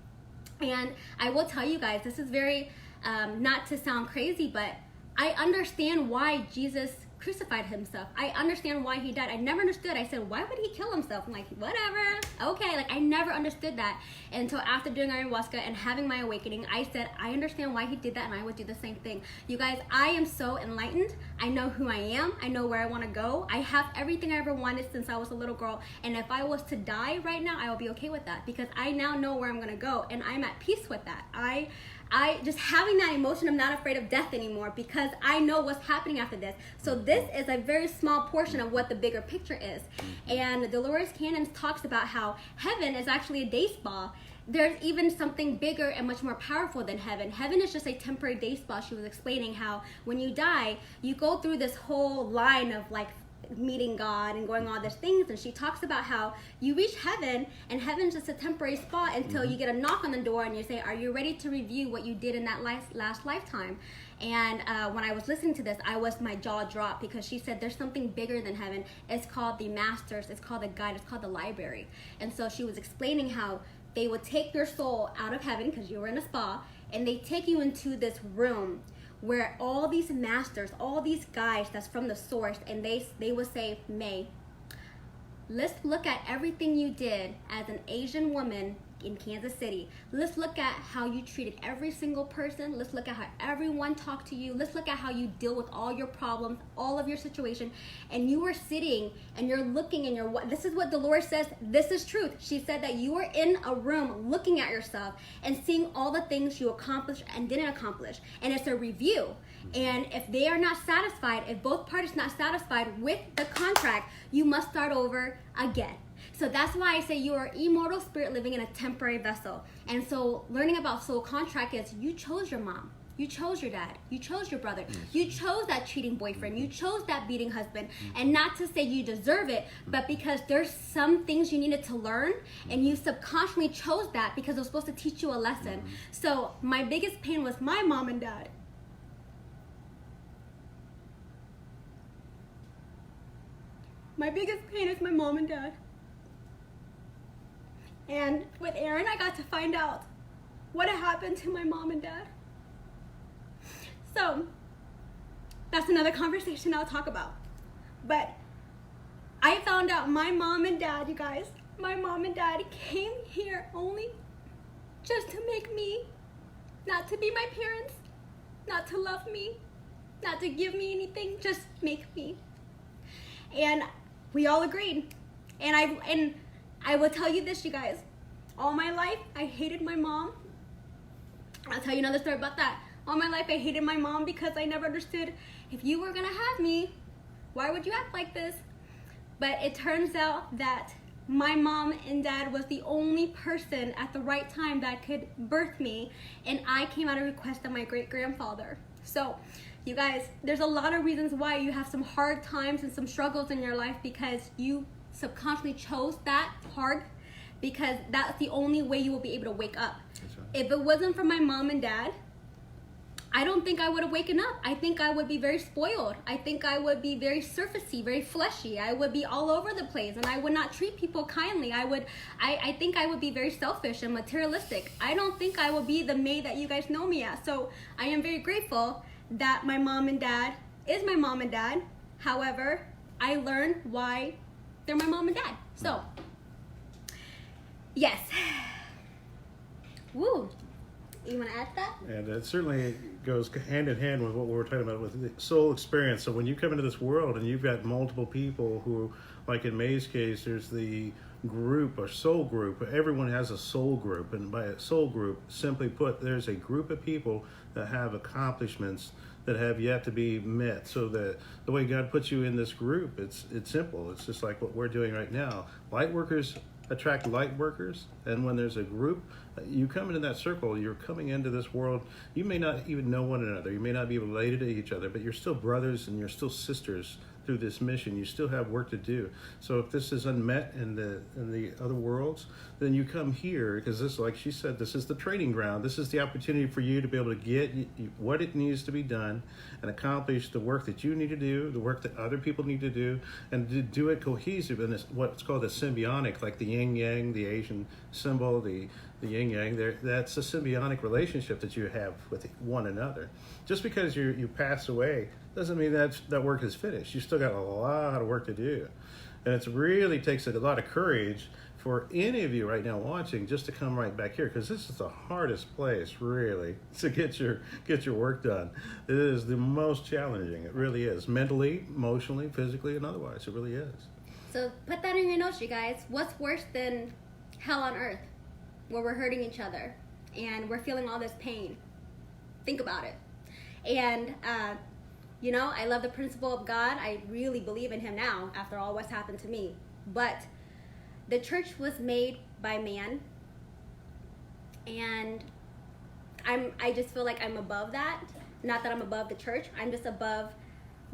And I will tell you guys, this is very, not to sound crazy, but I understand why Jesus crucified himself. I understand why he died. I never understood. I said, why would he kill himself? I'm like, whatever. Okay, like I never understood that until after doing ayahuasca and having my awakening. I said, I understand why he did that, and I would do the same thing. You guys, I am so enlightened. I know who I am. I know where I want to go. I have everything I ever wanted since I was a little girl. And if I was to die right now, I will be okay with that, because I now know where I'm going to go, and I'm at peace with that. I just having that emotion, I'm not afraid of death anymore, because I know what's happening after this. So this is a very small portion of what the bigger picture is. And Dolores Cannon talks about how heaven is actually a day spa. There's even something bigger and much more powerful than heaven. Heaven is just a temporary day spa. She was explaining how when you die, you go through this whole line of like meeting God and going all these things, and she talks about how you reach heaven, and heaven's just a temporary spot until you get a knock on the door and you say, are you ready to review what you did in that last lifetime? And when I was listening to this, my jaw dropped, because she said there's something bigger than heaven. It's called the masters, it's called the guide, it's called the library. And so she was explaining how they would take your soul out of heaven, because you were in a spa, and they take you into this room where all these masters, all these guys that's from the source, and they would say, May, let's look at everything you did as an Asian woman in Kansas City. Let's look at how you treated every single person. Let's look at how everyone talked to you. Let's look at how you deal with all your problems, all of your situation. And you were sitting and you're looking and this is what Dolores says, this is truth. She said that you were in a room looking at yourself and seeing all the things you accomplished and didn't accomplish. And it's a review. And if they are not satisfied, if both parties not satisfied with the contract, you must start over again. So that's why I say you are immortal spirit living in a temporary vessel. And so learning about soul contract is you chose your mom. You chose your dad. You chose your brother. You chose that cheating boyfriend. You chose that beating husband. And not to say you deserve it, but because there's some things you needed to learn, and you subconsciously chose that because it was supposed to teach you a lesson. So my biggest pain was my mom and dad. My biggest pain is my mom and dad. And with Aaron, I got to find out what had happened to my mom and dad. So, that's another conversation I'll talk about. But I found out my mom and dad, you guys, my mom and dad came here only just to make me, not to be my parents, not to love me, not to give me anything, just make me. And we all agreed. And I will tell you this, you guys. All my life, I hated my mom. I'll tell you another story about that. All my life, I hated my mom because I never understood, if you were gonna have me, why would you act like this? But it turns out that my mom and dad was the only person at the right time that could birth me, and I came at a request of my great-grandfather. So, you guys, there's a lot of reasons why you have some hard times and some struggles in your life because you subconsciously chose that hard, because that's the only way you will be able to wake up. That's right. If it wasn't for my mom and dad, I don't think I would have waken up. I think I would be very spoiled. I think I would be very surfacey, very fleshy. I would be all over the place, and I would not treat people kindly. I think I would be very selfish and materialistic. I don't think I would be the maid that you guys know me as. So I am very grateful that my mom and dad is my mom and dad. However, I learned why they're my mom and dad. So, yes. Woo. You want to add that? And it certainly goes hand in hand with what we were talking about with the soul experience. So when you come into this world and you've got multiple people who, like in May's case, there's the group or soul group. Everyone has a soul group. And by a soul group, simply put, there's a group of people that have accomplishments that have yet to be met. So that the way God puts you in this group, it's simple. It's just like what we're doing right now. Light workers attract light workers, and when there's a group, you come into that circle, you're coming into this world. You may not even know one another, you may not be related to each other, but you're still brothers and you're still sisters through this mission. You still have work to do. So if this is unmet in the other worlds, then you come here, because this, like she said, this is the training ground. This is the opportunity for you to be able to get what it needs to be done and accomplish the work that you need to do, the work that other people need to do, and to do it cohesive in this, what's called a symbiotic, like the yin yang, the Asian symbol, the yin yang. That's a symbiotic relationship that you have with one another. Just because you pass away doesn't mean that work is finished. You still got a lot of work to do. And it really takes a lot of courage for any of you right now watching just to come right back here, because this is the hardest place, really, to get your work done. It is the most challenging. It really is. Mentally, emotionally, physically, and otherwise. It really is. So put that in your notes, you guys. What's worse than hell on earth, where we're hurting each other and we're feeling all this pain? Think about it. And I love the principle of God. I really believe in him now after all what's happened to me. But the church was made by man, and I just feel like I'm above that. Not that I'm above the church. I'm just above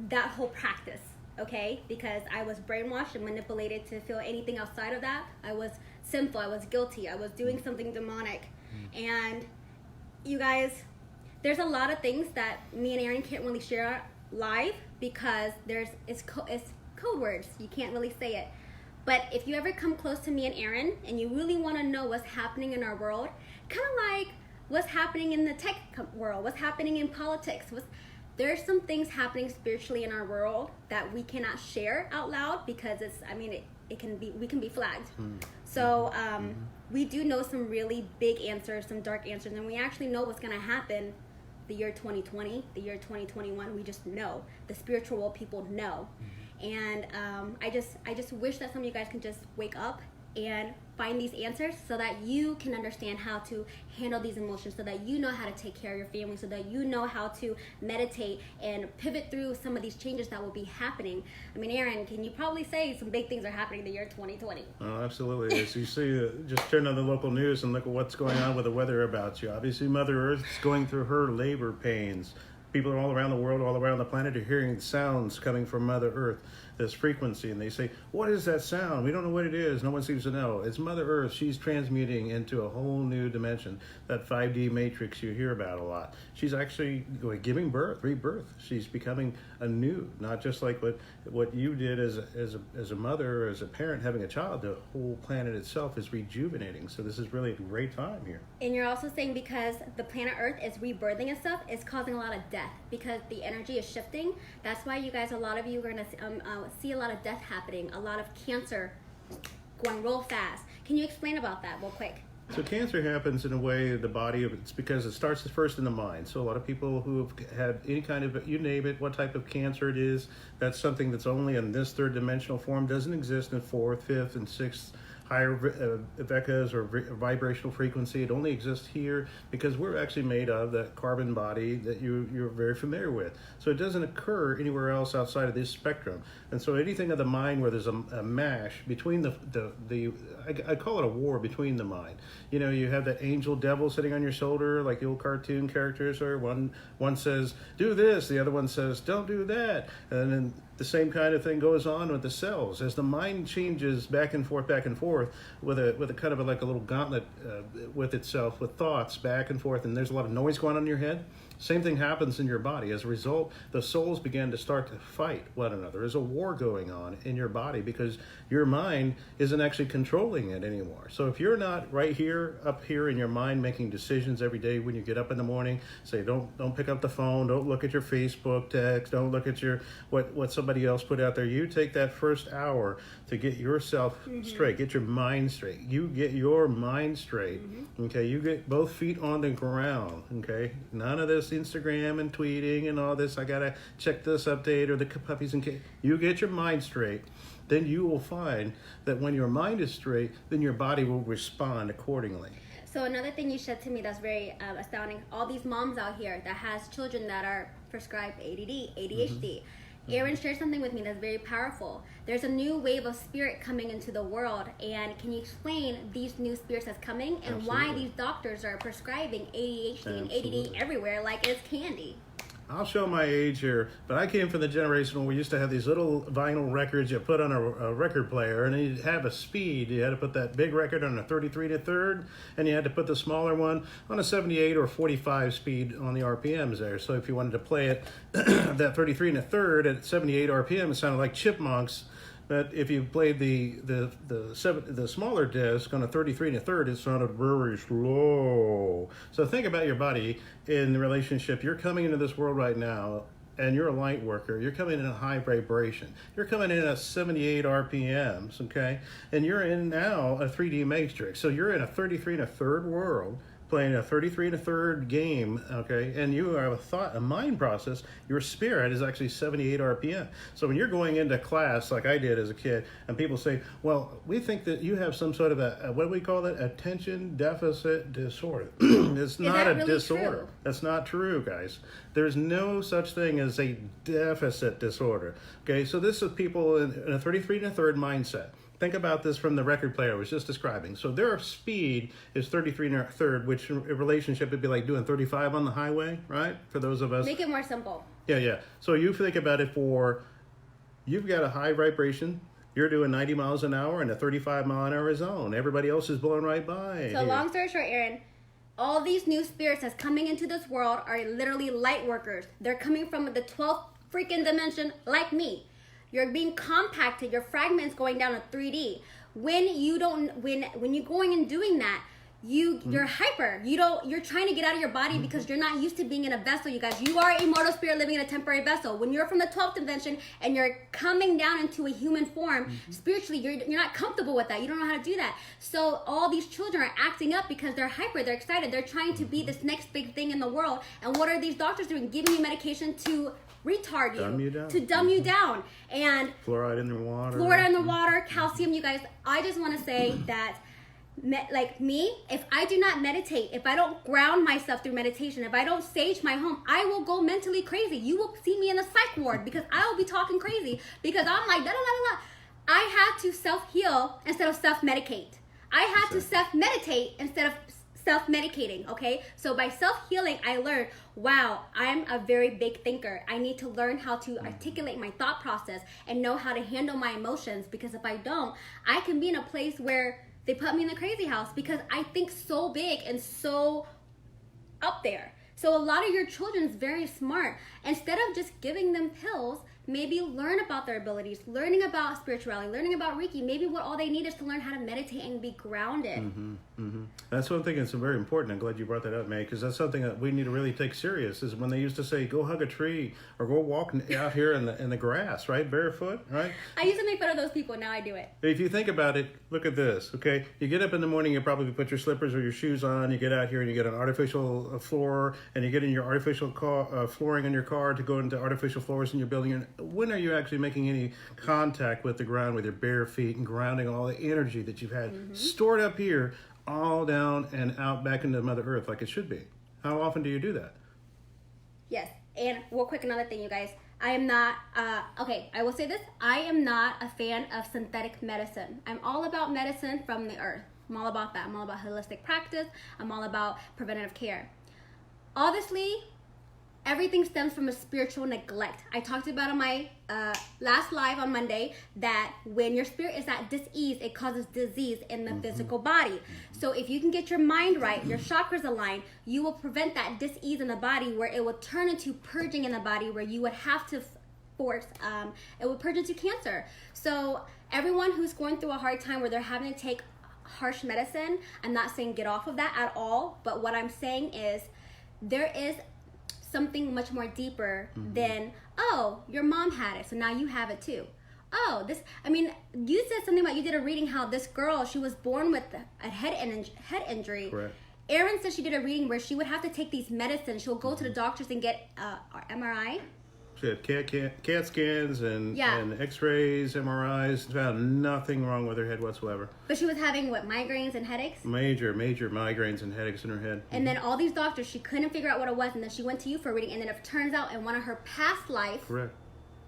that whole practice, okay? Because I was brainwashed and manipulated to feel anything outside of that. I was sinful. I was guilty. I was doing something demonic. And you guys, there's a lot of things that me and Aaron can't really share live because it's code words. You can't really say it. But if you ever come close to me and Aaron and you really want to know what's happening in our world, kind of like what's happening in the tech world, what's happening in politics, there's some things happening spiritually in our world that we cannot share out loud because we can be flagged. So we do know some really big answers, some dark answers, and we actually know what's going to happen the year 2020, the year 2021. We just know. The spiritual world people know. And I just wish that some of you guys can just wake up and find these answers so that you can understand how to handle these emotions, so that you know how to take care of your family, so that you know how to meditate and pivot through some of these changes that will be happening. I mean, Aaron, can you probably say some big things are happening in the year 2020? Oh, absolutely. As you see, just turn on the local news and look at what's going on with the weather about you. Obviously, Mother Earth is going through her labor pains. People all around the world, all around the planet are hearing sounds coming from Mother Earth, this frequency, and they say, what is that sound? We don't know what it is. No one seems to know. It's Mother Earth. She's transmuting into a whole new dimension, that 5D matrix you hear about a lot. She's actually giving birth, rebirth. She's becoming anew, not just like what you did as a mother or as a parent having a child. The whole planet itself is rejuvenating. So this is really a great time here. And you're also saying because the planet Earth is rebirthing and stuff, it's causing a lot of death because the energy is shifting. That's why you guys, a lot of you are going to see a lot of death happening, a lot of cancer going real fast. Can you explain about that real quick? So cancer happens in a way the body, it's because it starts first in the mind. So a lot of people who have had any kind of, you name it, what type of cancer it is, that's something that's only in this third dimensional form, doesn't exist in fourth, fifth, and sixth higher vecas or vibrational frequency. It only exists here because we're actually made of that carbon body that you're very familiar with. So it doesn't occur anywhere else outside of this spectrum. And so anything of the mind where there's a mash between I call it a war between the mind. You know, you have that angel devil sitting on your shoulder like the old cartoon characters are. One says, do this. The other one says, don't do that. And then the same kind of thing goes on with the cells. As the mind changes back and forth with a kind of like a little gauntlet with itself, with thoughts back and forth, and there's a lot of noise going on in your head. Same thing happens in your body. As a result, the souls begin to start to fight one another. There's a war going on in your body because your mind isn't actually controlling it anymore. So if you're not right here, up here in your mind, making decisions every day when you get up in the morning, say don't pick up the phone, don't look at your Facebook text, don't look at your what somebody else put out there. You take that first hour to get yourself straight, get your mind straight. You get your mind straight, okay? You get both feet on the ground, okay? None of this Instagram and tweeting and all this, I gotta check this update or the puppies and kids. You get your mind straight, then you will find that when your mind is straight, then your body will respond accordingly. So another thing you said to me that's very astounding, all these moms out here that has children that are prescribed ADD, ADHD. Aaron shared something with me that's very powerful. There's a new wave of spirit coming into the world, and can you explain these new spirits that's coming and why these doctors are prescribing ADHD and ADD everywhere like it's candy? I'll show my age here, but I came from the generation where we used to have these little vinyl records you put on a record player, and you'd have a speed. You had to put that big record on a 33 1/3, and you had to put the smaller one on a 78 or 45 speed on the RPMs there. So if you wanted to play it, that 33 1/3 at 78 RPM, it sounded like Chipmunks. But if you played the smaller disc on a 33 1/3, it sounded very slow. So think about your body in the relationship. You're coming into this world right now, and you're a light worker. You're coming in a high vibration. You're coming in at 78 RPMs, okay? And you're in now a 3D matrix. So you're in a 33 1/3 world, playing a 33 1/3 game, okay, and you have a mind process. Your spirit is actually 78 RPM. So when you're going into class, like I did as a kid, and people say, well, we think that you have some sort of what do we call it? Attention deficit disorder. It's not a really disorder. True? That's not true, guys. There's no such thing as a deficit disorder, okay? So this is people in a 33 1/3 mindset. Think about this from the record player I was just describing. So their speed is 33 1/3, which in a relationship would be like doing 35 on the highway, right? For those of us. Make it more simple. Yeah. So you think about it you've got a high vibration. You're doing 90 miles an hour in a 35 mile an hour zone. Everybody else is blowing right by. So long story short, Aaron, all these new spirits that's coming into this world are literally light workers. They're coming from the 12th freaking dimension like me. You're being compacted, your fragments going down to 3D. When you're going and doing that, you're hyper. You're trying to get out of your body because you're not used to being in a vessel, you guys. You are a mortal spirit living in a temporary vessel. When you're from the 12th dimension and you're coming down into a human form, spiritually, you're not comfortable with that. You don't know how to do that. So all these children are acting up because they're hyper, they're excited, they're trying to be this next big thing in the world. And what are these doctors doing? Giving you medication to retard to dumb you down, and fluoride in the water, calcium. You guys, I just want to say that like me, if I do not meditate, if I don't ground myself through meditation, if I don't sage my home, I will go mentally crazy. You will see me in the psych ward because I will be talking crazy because I'm like da da da da. I had to self-heal instead of self-medicate. I had to self-meditate instead of self-medicating, okay? So by self-healing, I learned, wow, I'm a very big thinker. I need to learn how to articulate my thought process and know how to handle my emotions, because if I don't, I can be in a place where they put me in the crazy house because I think so big and so up there. So a lot of your children is very smart. Instead of just giving them pills, maybe learn about their abilities, learning about spirituality, learning about Reiki. Maybe what all they need is to learn how to meditate and be grounded. That's one thing that's very important. I'm glad you brought that up, May, because that's something that we need to really take serious. Is when they used to say, "Go hug a tree" or "Go walk out here in the grass," right, barefoot, right? I used to make fun of those people. Now I do it. If you think about it, look at this. Okay, you get up in the morning, you probably put your slippers or your shoes on. You get out here and you get an artificial floor, and you get in your artificial flooring in your car to go into artificial floors in your building. And when are you actually making any contact with the ground with your bare feet and grounding all the energy that you've had stored up here, all down and out back into Mother Earth like it should be? How often do you do that? Yes, and real quick, another thing, you guys. I am not, I will say this. I am not a fan of synthetic medicine. I'm all about medicine from the earth. I'm all about that. I'm all about holistic practice. I'm all about preventative care. Obviously, everything stems from a spiritual neglect. I talked about on my last live on Monday that when your spirit is at dis-ease, it causes disease in the physical body. So if you can get your mind right, your chakras aligned, you will prevent that dis-ease in the body, where it will turn into purging in the body, where you would have to force, it would purge into cancer. So everyone who's going through a hard time where they're having to take harsh medicine, I'm not saying get off of that at all, but what I'm saying is there is something much more deeper than, oh, your mom had it, so now you have it too. Oh, you said something about, you did a reading how this girl, she was born with a head injury. Correct. Erin said she did a reading where she would have to take these medicines. She'll go to the doctors and get MRI. She had CAT scans and X-rays, MRIs, found nothing wrong with her head whatsoever. But she was having, what, migraines and headaches? Major migraines and headaches in her head. And then all these doctors, she couldn't figure out what it was, and then she went to you for a reading, and then it turns out in one of her past life, Correct.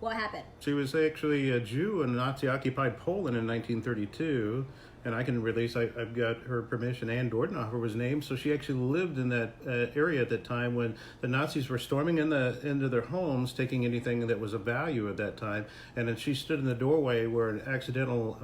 What happened? She was actually a Jew in Nazi-occupied Poland in 1932. And I can release, I've got her permission, Ann Dordenhofer was named, so she actually lived in that area at that time when the Nazis were storming into their homes, taking anything that was of value at that time. And then she stood in the doorway where an accidental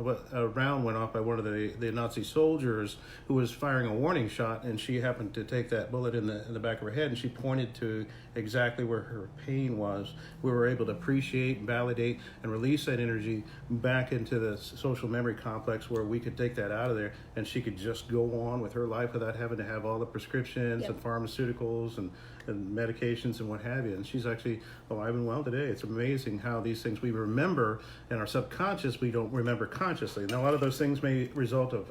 round went off by one of the Nazi soldiers who was firing a warning shot, and she happened to take that bullet in the back of her head, and she pointed to exactly where her pain was. We were able to appreciate, validate, and release that energy back into the social memory complex where we could take that out of there, and she could just go on with her life without having to have all the prescriptions and pharmaceuticals and medications and what have you. And she's actually alive and well today. It's amazing how these things we remember in our subconscious, we don't remember consciously. Now, a lot of those things may result of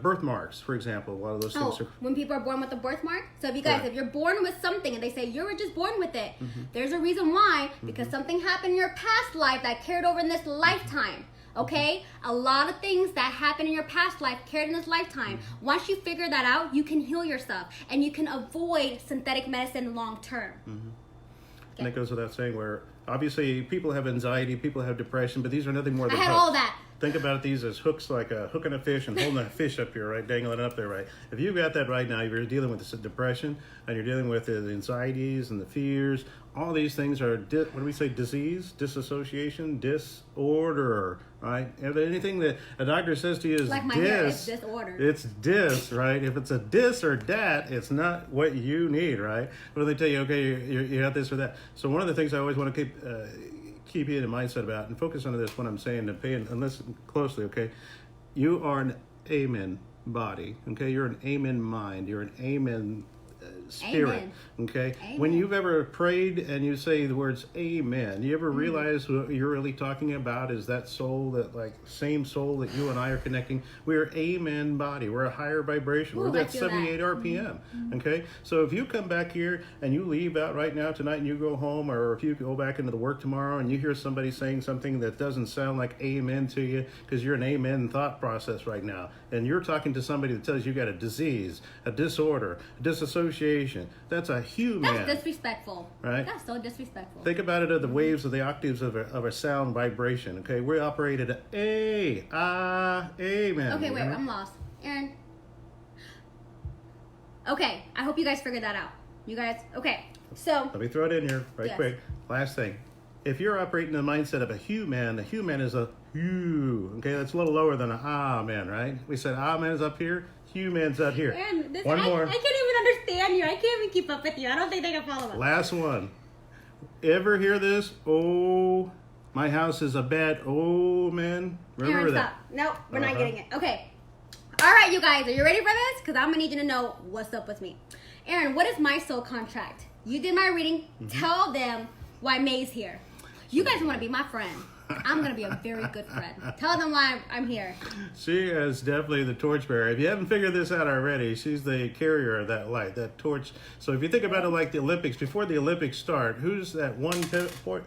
birthmarks, for example. A lot of those things are... when people are born with a birthmark. So if you guys, if you're born with something and they say you were just born with it, there's a reason why, because something happened in your past life that carried over in this lifetime. Okay? A lot of things that happen in your past life carried in this lifetime. Once you figure that out, you can heal yourself and you can avoid synthetic medicine long term. Okay. And that goes without saying, where obviously people have anxiety, people have depression, but these are nothing more than I had hooks. all that. Think about these as hooks, like a hook on a fish and holding a fish up here, right? Dangling it up there, right? If you've got that right now, if you're dealing with this depression and you're dealing with the anxieties and the fears, all these things are, what do we say, disease, disassociation, disorder, right? If anything that a doctor says to you is like my hair, it's disorder. It's dis, right? If it's a dis or dat, it's not what you need, right? What do they tell you? Okay, you got this or that. So one of the things I always want to keep you in mindset about and focus on this when I'm saying to pay and listen closely, okay? You are an amen body, okay? You're an amen mind. You're an amen spirit, Amen. Okay? Amen. When you've ever prayed and you say the words amen, you ever realize what you're really talking about is that soul, that like same soul that you and I are connecting? We're amen body. We're a higher vibration. We're that 78 RPM, okay? So if you come back here and you leave out right now tonight and you go home, or if you go back into the work tomorrow and you hear somebody saying something that doesn't sound like amen to you because you're an amen thought process right now, and you're talking to somebody that tells you got a disease, a disorder, a disassociation, that's a human. That's disrespectful. Right? That's so disrespectful. Think about it, of the waves of the octaves of a sound vibration, okay? We operate at amen. Okay, wait, I'm lost. Aaron, Okay, I hope you guys figured that out. You guys, okay. So Let me throw it in here right Yes. quick. Last thing. If you're operating the mindset of a human is a hu. Okay, that's a little lower than a man, right? We said man is up here, human's up here. man, One more. I can't even understand you. I can't even keep up with you. I don't think they can follow us. Last one. Ever hear this? Oh, my house is a bad omen. Remember Aaron, that? stop. Nope, we're not Uh-huh. getting it. Okay. All right, you guys, are you ready for this? Because I'm gonna need you to know what's up with me. Aaron, what is my soul contract? You did my reading. Tell them why May's here. You guys want to be my friend. I'm gonna be a very good friend. Tell them why I'm here. She is definitely the torchbearer. If you haven't figured this out already, she's the carrier of that light, that torch. So if you think about it like the Olympics, before the Olympics start, who's that one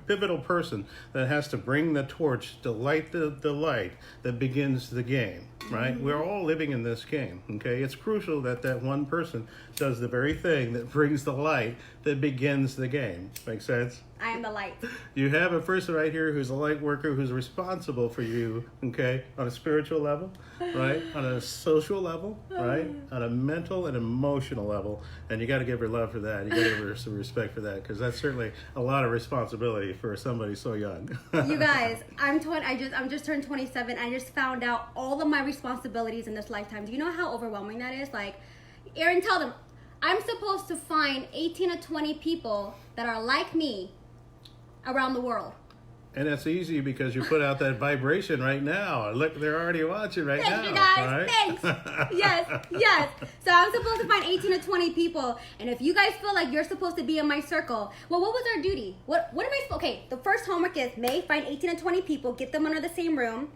pivotal person that has to bring the torch to light the light that begins the game, right? We're all living in this game, okay? It's crucial that that one person does the very thing that brings the light that begins the game. Make sense? I am the light. You have a person right here who's a light worker who's responsible for you, okay, on a spiritual level, right? On a social level, right? On a mental and emotional level. And you got to give her love for that. You got to give her some respect for that because that's certainly a lot of responsibility for somebody so young. You guys, I'm just turned 27. I just found out all of my responsibilities in this lifetime. Do you know how overwhelming that is? Like, Aaron, tell them I'm supposed to find 18 to 20 people that are like me around the world. And that's easy because you put out that vibration right now. Look, they're already watching right Thanks, now. you guys. Right? Thanks. Yes. So I'm supposed to find 18 to 20 people. And if you guys feel like you're supposed to be in my circle, well, what was our duty? What am I supposed? Okay, the first homework is May, find 18 to 20 people, get them under the same room,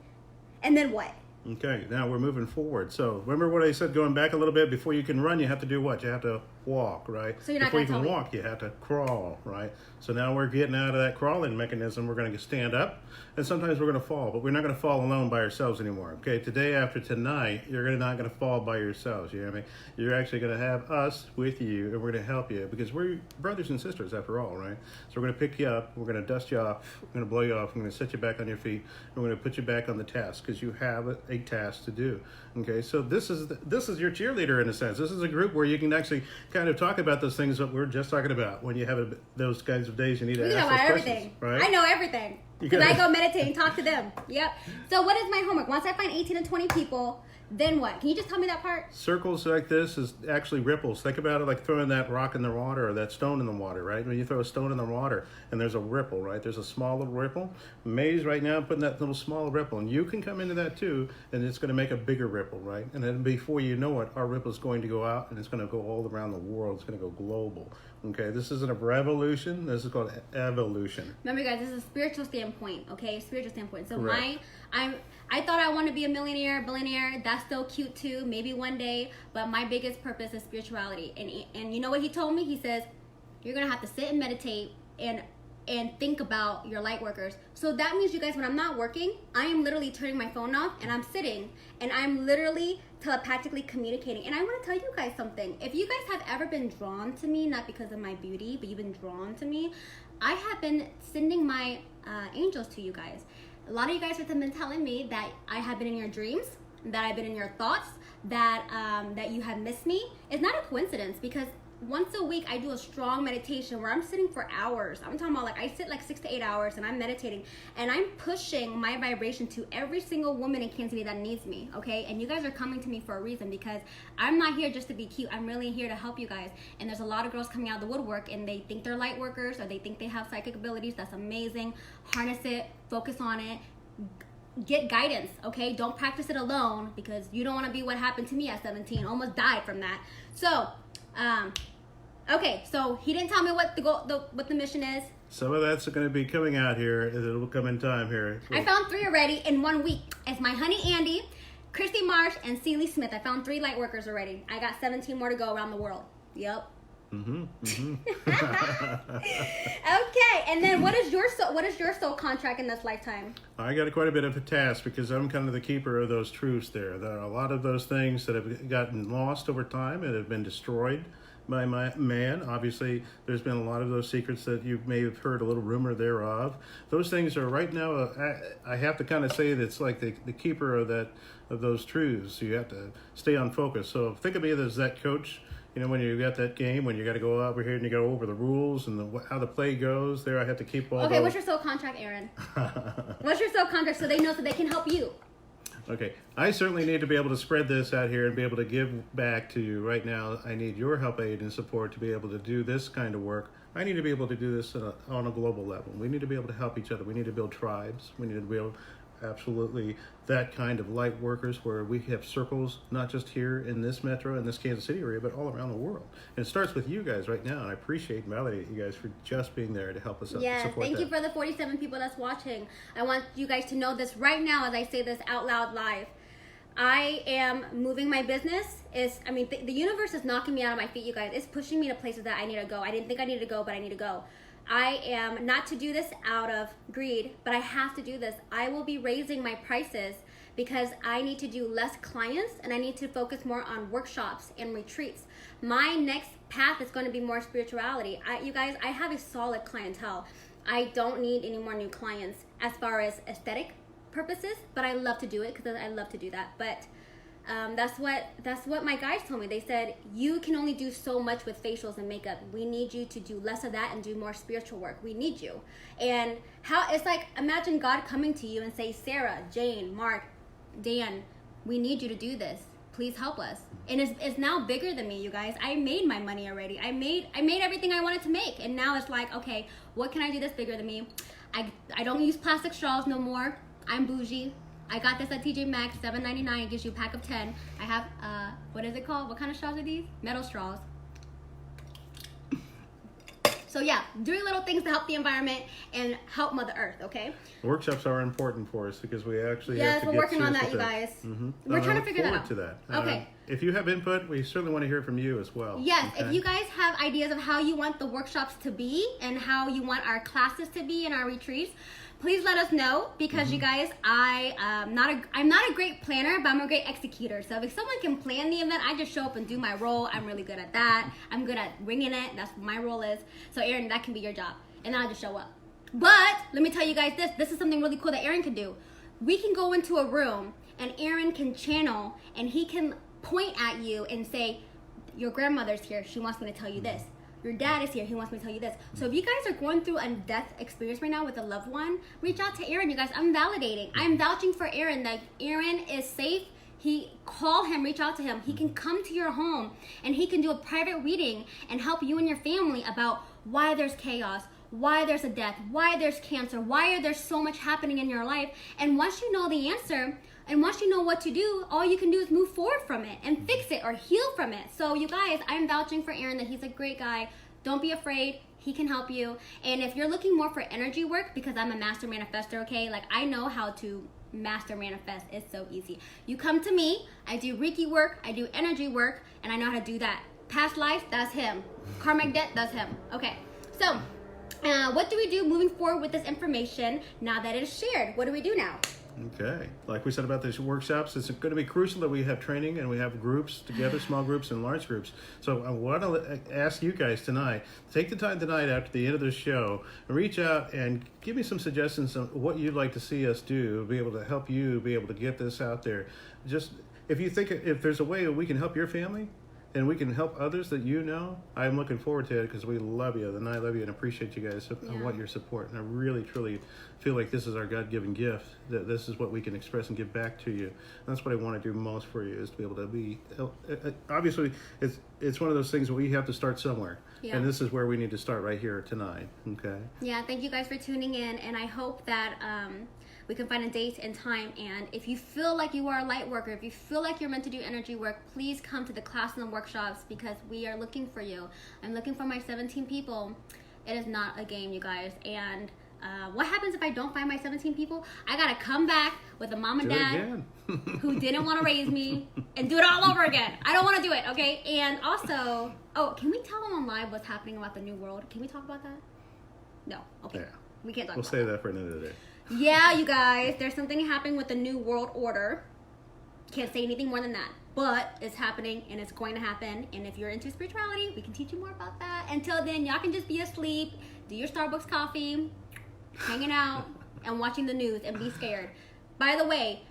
and then what? Okay, now we're moving forward. So remember what I said going back a little bit? Before you can run, you have to do what? You have to walk, right? So you're not Before you gonna can tell me. walk, you have to crawl, right? So now we're getting out of that crawling mechanism. We're going to stand up, and sometimes we're going to fall, but we're not going to fall alone by ourselves anymore. Okay, today after tonight, you're not going to fall by yourselves. You hear me? You're actually going to have us with you, and we're going to help you because we're brothers and sisters after all, right? So we're going to pick you up, we're going to dust you off, we're going to blow you off, we're going to set you back on your feet, and we're going to put you back on the task because you have a task to do. Okay, so this is your cheerleader in a sense. This is a group where you can actually kind of talk about those things that we're just talking about. When you have those kinds of days, you need to We ask know those about questions, everything. right? I know everything. You Because I gotta- go meditate and talk to them. Yep. So what is my homework? Once I find 18 to 20 people, then what? Can you just tell me that part? Circles like this is actually ripples. Think about it like throwing that rock in the water or that stone in the water, right? When you throw a stone in the water and there's a ripple, right? There's a small little ripple. May's right now putting that little small ripple, and you can come into that too, and it's going to make a bigger ripple, right? And then before you know it, our ripple is going to go out, and it's going to go all around the world. It's going to go global. Okay, this isn't a revolution. This is called evolution. Remember, guys, this is a spiritual standpoint, okay? Spiritual standpoint. So Correct. I thought I want to be a millionaire, billionaire. That's still cute too, maybe one day. But my biggest purpose is spirituality. And you know what he told me? He says, you're gonna have to sit and meditate and think about your light workers. So that means, you guys, when I'm not working, I am literally turning my phone off and I'm sitting and I'm literally telepathically communicating. And I want to tell you guys something. If you guys have ever been drawn to me, not because of my beauty, but you've been drawn to me, I have been sending my angels to you guys. A lot of you guys have been telling me that I have been in your dreams, that I've been in your thoughts, that that you have missed me. It's not a coincidence because once a week I do a strong meditation where I'm sitting for hours. I'm talking about, like, I sit like 6 to 8 hours and I'm meditating and I'm pushing my vibration to every single woman in Kansas City that needs me, okay? And you guys are coming to me for a reason because I'm not here just to be cute. I'm really here to help you guys. And there's a lot of girls coming out of the woodwork and they think they're light workers or they think they have psychic abilities. That's amazing. Harness it, focus on it. Get guidance, okay? Don't practice it alone because you don't want to be what happened to me at 17. Almost died from that. So, okay, so he didn't tell me what what the mission is. Some of that's going to be coming out here. It'll come in time here. I found 3 already in 1 week. It's my honey Andy, Christy Marsh, and Celie Smith. I found 3 light workers already. I got 17 more to go around the world. Yep. Okay, and then what is your soul contract in this lifetime? I got quite a bit of a task because I'm kind of the keeper of those truths there. There are a lot of those things that have gotten lost over time and have been destroyed by my man. Obviously, there's been a lot of those secrets that you may have heard a little rumor thereof. Those things are right now, I have to kind of say that it's like the keeper of those truths. So you have to stay on focus. So think of me as that coach. when you got that game, when you got to go over here and you go over the rules and how the play goes, there I have to keep all Okay, those. what's your soul contract, Aaron? What's your soul contract so they know so they can help you? Okay, I certainly need to be able to spread this out here and be able to give back to you. Right now, I need your help, aid, and support to be able to do this kind of work. I need to be able to do this on a global level. We need to be able to help each other. We need to build tribes. We need to build absolutely that kind of light workers where we have circles, not just here in this metro, in this Kansas City area, but all around the world. And it starts with you guys right now, and I appreciate and validate you guys for just being there to help us Yes, support thank that. you for the 47 people that's watching. I want you guys to know this right now as I say this out loud live. I am moving my business. The universe is knocking me out of my feet, you guys. It's pushing me to places that I need to go. I didn't think I needed to go, but I need to go. I am not to do this out of greed, but I have to do this. I will be raising my prices because I need to do less clients and I need to focus more on workshops and retreats. My next path is going to be more spirituality. You guys, I have a solid clientele. I don't need any more new clients as far as aesthetic purposes, but I love to do it because I love to do that. But that's what my guys told me. They said, you can only do so much with facials and makeup. We need you to do less of that and do more spiritual work. We need you. And how it's like, imagine God coming to you and say, Sarah, Jane, Mark, Dan, we need you to do this. Please help us. And it's now bigger than me, you guys. I made my money already. I made everything I wanted to make. And now it's like, okay, what can I do that's bigger than me? I don't use plastic straws no more. I'm bougie. I got this at TJ Maxx, $7.99. It gives you a pack of 10. I have, what is it called? What kind of straws are these? Metal straws. So yeah, doing little things to help the environment and help Mother Earth, okay? Workshops are important for us because we actually have Yes, to we're get working on serious that, with you guys. Mm-hmm. We're trying to figure that out. To that. Okay. If you have input, we certainly want to hear from you as well. Yes, okay? if you guys have ideas of how you want the workshops to be and how you want our classes to be and our retreats, please let us know because you guys, I'm not a great planner, but I'm a great executor. So if someone can plan the event, I just show up and do my role. I'm really good at that. I'm good at winging it. That's what my role is. So Aaron, that can be your job. And I'll just show up. But let me tell you guys this. This is something really cool that Aaron can do. We can go into a room and Aaron can channel and he can point at you and say, your grandmother's here. She wants me to tell you this. Your dad is here. He wants me to tell you this. So if you guys are going through a death experience right now with a loved one, reach out to Aaron, you guys. I'm validating. I'm vouching for Aaron that Aaron is safe. Call him, reach out to him. He can come to your home and he can do a private reading and help you and your family about why there's chaos, why there's a death, why there's cancer, why there's so much happening in your life. And once you know the answer, and once you know what to do, all you can do is move forward from it and fix it or heal from it. So you guys, I'm vouching for Aaron that he's a great guy. Don't be afraid. He can help you. And if you're looking more for energy work, because I'm a master manifestor, okay? Like I know how to master manifest. It's so easy. You come to me, I do Reiki work, I do energy work, and I know how to do that. Past life, that's him. Karmic debt, that's him. Okay, so what do we do moving forward with this information now that it is shared? What do we do now? Okay. Like we said about these workshops, it's going to be crucial that we have training and we have groups together, small groups and large groups. So I want to ask you guys tonight, take the time tonight after the end of the show, and reach out and give me some suggestions on what you'd like to see us do, be able to help you be able to get this out there. Just if you think if there's a way that we can help your family, and we can help others that you know, I'm looking forward to it because we love you, and I love you and appreciate you guys and want your support. And I really, truly feel like this is our God-given gift, that this is what we can express and give back to you. And that's what I want to do most for you, is to be able to be, obviously, it's one of those things where we have to start somewhere. Yeah. And this is where we need to start right here tonight, okay? Yeah, thank you guys for tuning in, and I hope that we can find a date and time. And if you feel like you are a light worker, if you feel like you're meant to do energy work, please come to the class and the workshops because we are looking for you. I'm looking for my 17 people. It is not a game, you guys. And what happens if I don't find my 17 people? I gotta come back with a mom and dad who didn't want to raise me and do it all over again. I don't want to do it, okay? And also, can we tell them on live what's happening about the new world? Can we talk about that? No, okay. Yeah. We can't talk about that. We'll save that for another day. Yeah, you guys, there's something happening with the new world order. Can't say anything more than that, but it's happening and it's going to happen. And if you're into spirituality, we can teach you more about that. Until then, y'all can just be asleep, do your Starbucks coffee, hanging out and watching the news and be scared. By the way,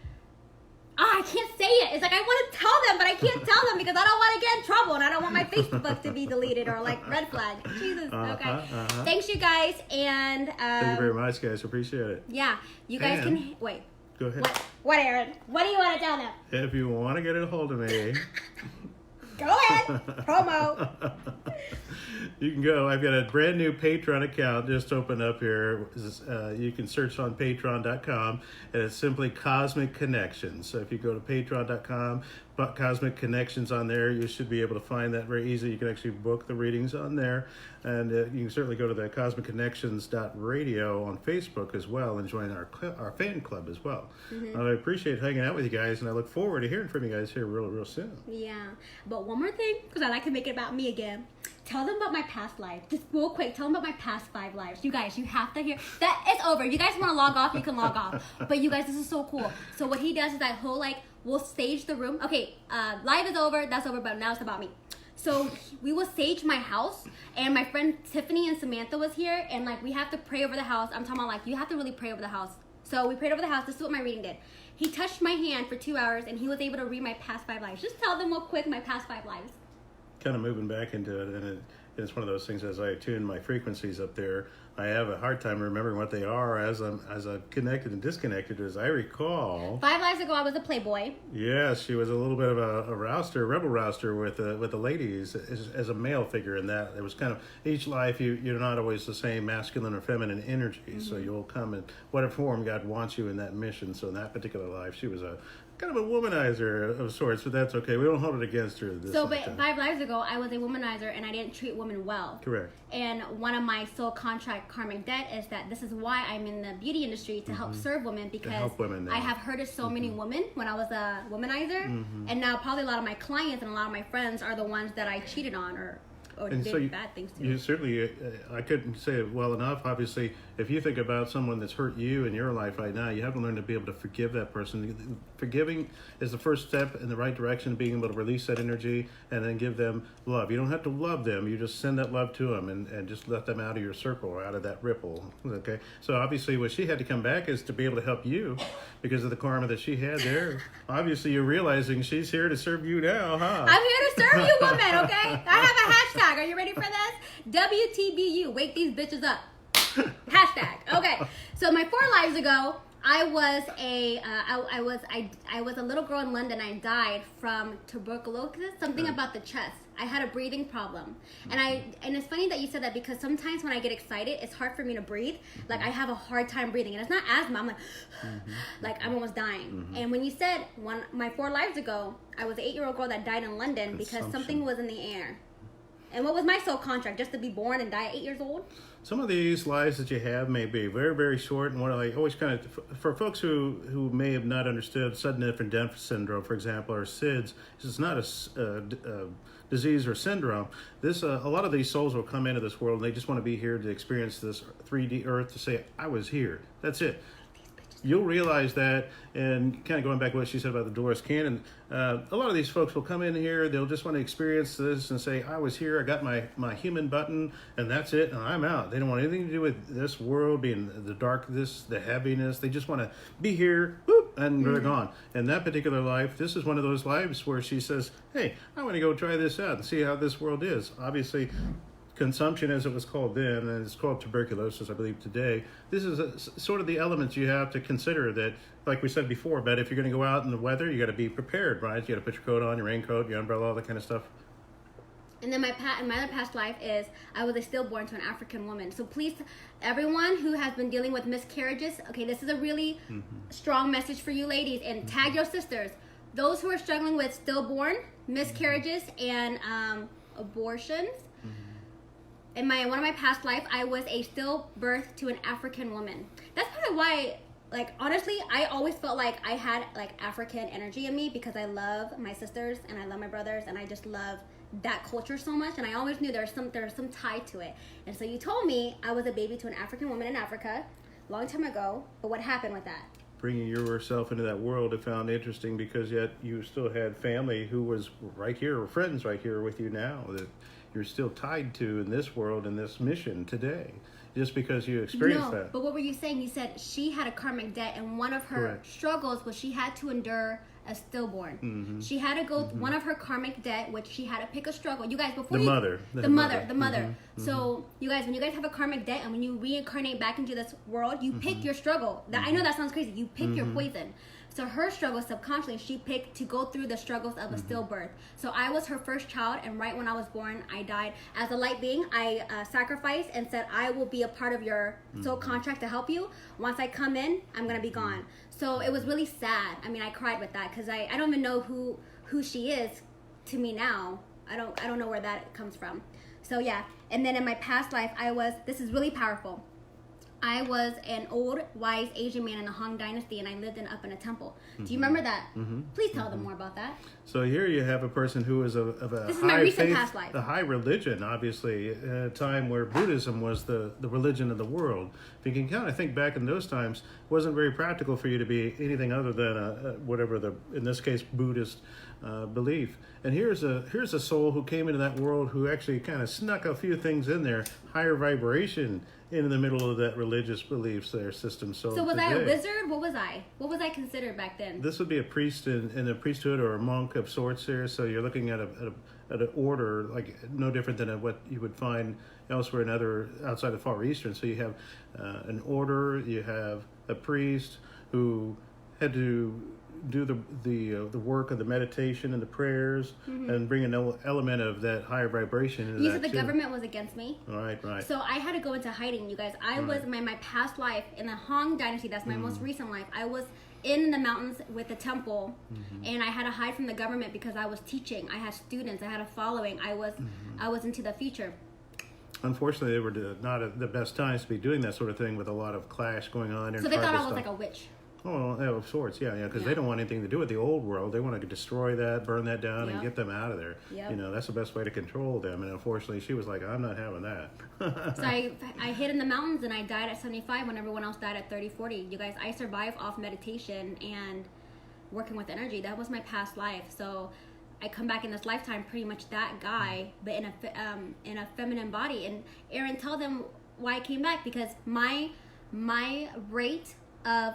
I can't say it. It's like I want to tell them, but I can't tell them because I don't want to get in trouble and I don't want my Facebook to be deleted or like red flag. Jesus. Okay. Thanks, you guys, and thank you very much, guys. Appreciate it. Yeah, you guys can wait. Go ahead. What, Aaron? What do you want to tell them? If you want to get a hold of me, go ahead. Promo. You can go. I've got a brand new Patreon account just opened up here. You can search on patreon.com, and it's simply Cosmic Connections. So if you go to patreon.com, Cosmic Connections on there, you should be able to find that very easy. You can actually book the readings on there. And you can certainly go to the cosmicconnections.radio on Facebook as well and join our fan club as well. I appreciate hanging out with you guys, and I look forward to hearing from you guys here real soon. Yeah, but one more thing, because I like to make it about me again. Tell them about my past life. Just real quick, tell them about my past 5 lives. You guys, you have to hear. That it's over. If you guys want to log off, you can log off. But you guys, this is so cool. So what he does is that we'll stage the room. Okay, live is over. That's over, but now it's about me. So we will sage my house, and my friend Tiffany and Samantha was here, and like we have to pray over the house. I'm talking about like you have to really pray over the house. So we prayed over the house. This is what my reading did. He touched my hand for 2 hours, and he was able to read my past 5 lives. Just tell them real quick my past 5 lives. Kind of moving back into it, and it's one of those things. As I tune my frequencies up there, I have a hard time remembering what they are as I'm connected and disconnected. As I recall, 5 lives ago, I was a playboy. Yes, she was a little bit of a rebel rouster with the ladies as a male figure. In that, it was kind of each life you're not always the same masculine or feminine energy. So you'll come in whatever form God wants you in that mission. So in that particular life, she was a kind of a womanizer of sorts, but that's okay. We don't hold it against her. But 5 lives ago, I was a womanizer, and I didn't treat women well. Correct. And one of my soul contract karmic debt is that this is why I'm in the beauty industry to help serve women, because help women I have hurted so many women when I was a womanizer, and now probably a lot of my clients and a lot of my friends are the ones that I cheated on or and did so bad things to. You certainly, I couldn't say it well enough. Obviously, if you think about someone that's hurt you in your life right now, you have to learn to be able to forgive that person. Forgiving is the first step in the right direction, being able to release that energy and then give them love. You don't have to love them. You just send that love to them and just let them out of your circle or out of that ripple. Okay? So obviously what she had to come back is to be able to help you because of the karma that she had there. Obviously you're realizing she's here to serve you now, huh? I'm here to serve you, woman, okay? I have a hashtag. Are you ready for this? WTBU. Wake these bitches up. Hashtag. Okay. So my 4 lives ago, I was a little girl in London. I died from tuberculosis, something about the chest. I had a breathing problem, and it's funny that you said that because sometimes when I get excited, it's hard for me to breathe. Like I have a hard time breathing, and it's not asthma. I'm like, like I'm almost dying. And when you said my 4 lives ago, I was an 8-year-old girl that died in London because something was in the air. And what was my soul contract? Just to be born and die at 8 years old? Some of these lives that you have may be very, very short. And what I always kind of, for folks who may have not understood sudden infant death syndrome, for example, or SIDS, it's not a disease or syndrome. This a lot of these souls will come into this world and they just want to be here to experience this 3D earth, to say, I was here. That's it. You'll realize that, and kind of going back to what she said about the Dolores Cannon, a lot of these folks will come in here, they'll just want to experience this and say, I was here, I got my human button, and that's it, and I'm out. They don't want anything to do with this world, being the darkness, the heaviness. They just want to be here, whoop, and they're gone. In that particular life, this is one of those lives where she says, hey, I want to go try this out and see how this world is. Obviously, consumption, as it was called then, and it's called tuberculosis, I believe, today. This is sort of the elements you have to consider that, like we said before, but if you're going to go out in the weather, you got to be prepared, right? You got to put your coat on, your raincoat, your umbrella, all that kind of stuff. And then my other past life is I was a stillborn to an African woman. So please, everyone who has been dealing with miscarriages, okay, this is a really strong message for you ladies, and tag your sisters. Those who are struggling with stillborn, miscarriages, and abortions. In one of my past life, I was a stillbirth to an African woman. That's probably why, like, honestly, I always felt like I had, like, African energy in me because I love my sisters and I love my brothers and I just love that culture so much. And I always knew there was some tie to it. And so you told me I was a baby to an African woman in Africa a long time ago. But what happened with that? Bringing yourself into that world I found interesting because yet you still had family who was right here, or friends right here with you now that you're still tied to in this world and this mission today, just because you experienced that. But what were you saying? You said she had a karmic debt, and one of her struggles was she had to endure a stillborn. Mm-hmm. She had to go one of her karmic debt, which she had to pick a struggle. You guys, before The you, mother. the mother. Mm-hmm. So you guys, when you guys have a karmic debt and when you reincarnate back into this world, you pick your struggle. That I know that sounds crazy. You pick your poison. So her struggle subconsciously, she picked to go through the struggles of a stillbirth. So I was her first child, and right when I was born, I died. As a light being, I sacrificed and said, I will be a part of your soul contract to help you. Once I come in, I'm going to be gone. So it was really sad. I mean, I cried with that because I don't even know who she is to me now. I don't know where that comes from. So yeah, and then in my past life, this is really powerful. I was an old, wise Asian man in the Han Dynasty, and I lived up in a temple. Do you remember that? Please tell them more about that. So here you have a person who is of a This is high my recent faith, past life. a high religion, obviously, at a time where Buddhism was the religion of the world. If you can kind of think back in those times, it wasn't very practical for you to be anything other than whatever in this case, Buddhist belief. And here's a soul who came into that world who actually kind of snuck a few things in there, higher vibration in the middle of that religious beliefs, their system. So was today, I a wizard? What was I? What was I considered back then? this would be a priest in a priesthood or a monk of sorts here. So you're looking at an order like no different than what you would find elsewhere in other outside the Far Eastern. So you have an order, you have a priest who had to do the work of the meditation and the prayers and bring an element of that higher vibration into You that said the too. government was against me. Right. So I had to go into hiding, you guys. I was my past life in the Han Dynasty. That's my most recent life. I was in the mountains with the temple, and I had to hide from the government because I was teaching. I had students. I had a following. I was into the future. Unfortunately, they were not the best times to be doing that sort of thing with a lot of clash going on. So they thought I was like a witch. Oh, yeah, of sorts, yeah, because they don't want anything to do with the old world. They want to destroy that, burn that down, and get them out of there. Yep. You know, that's the best way to control them. And unfortunately, she was like, I'm not having that. So I hid in the mountains and I died at 75 when everyone else died at 30, 40. You guys, I survived off meditation and working with energy. That was my past life. So I come back in this lifetime pretty much that guy, but in a feminine body. And Aaron, tell them why I came back, because my rate of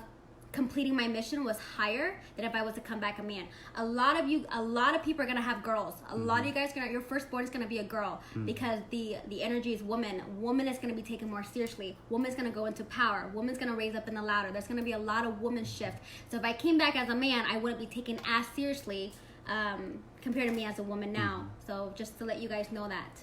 completing my mission was higher than if I was to come back a man. A lot of people are gonna have girls. A lot of you guys your firstborn is gonna be a girl because the energy is woman. Woman is gonna be taken more seriously. Woman's gonna go into power. Woman's gonna raise up in the ladder. There's gonna be a lot of woman shift. So if I came back as a man, I wouldn't be taken as seriously compared to me as a woman now. So just to let you guys know that.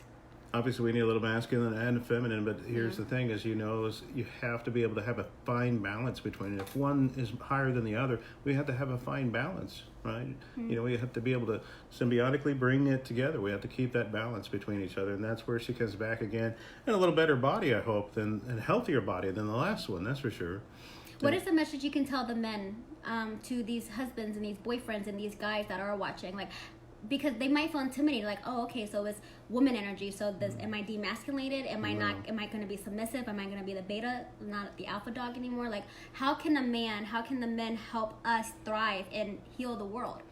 Obviously, we need a little masculine and feminine, but here's the thing, as you know, is you have to be able to have a fine balance between it. If one is higher than the other, we have to have a fine balance, right? You know, we have to be able to symbiotically bring it together. We have to keep that balance between each other, and that's where she comes back again in a little better body, I hope, and a healthier body than the last one, that's for sure. What is the message you can tell the men, to these husbands and these boyfriends and these guys that are watching? Like, because they might feel intimidated, like, oh, okay, so it's woman energy. So am I demasculated? Am I not? Am I going to be submissive? Am I going to be the beta, not the alpha dog anymore? Like, how can the men help us thrive and heal the world?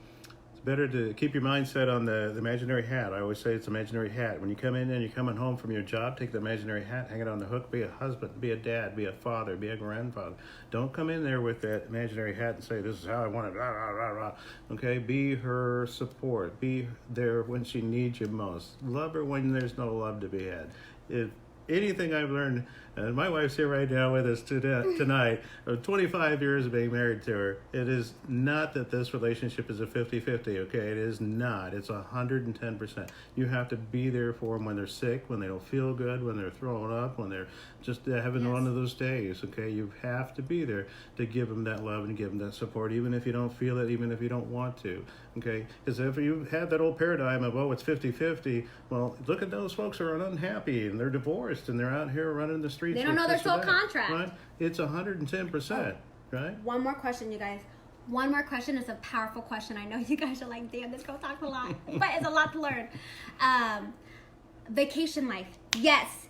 Better to keep your mindset on the imaginary hat. I always say it's imaginary hat. When you come in and you're coming home from your job, take the imaginary hat, hang it on the hook, be a husband, be a dad, be a father, be a grandfather. Don't come in there with that imaginary hat and say, this is how I want it, rah, rah, rah, rah. Okay, be her support. Be there when she needs you most. Love her when there's no love to be had. If anything I've learned, and my wife's here right now with us tonight, 25 years of being married to her, it is not that this relationship is a 50-50, okay? It is not. It's 110%. You have to be there for them when they're sick, when they don't feel good, when they're throwing up, when they're just having one of those days, okay? You have to be there to give them that love and give them that support, even if you don't feel it, even if you don't want to, okay? Because if you have that old paradigm of, oh, it's 50-50, well, look at those folks who are unhappy and they're divorced and they're out here running the streets. They don't know their soul contract. Right? It's 110%, right? One more question, you guys. One more question. Is a powerful question. I know you guys are like, damn, this girl talks a lot. But it's a lot to learn. Vacation life. Yes.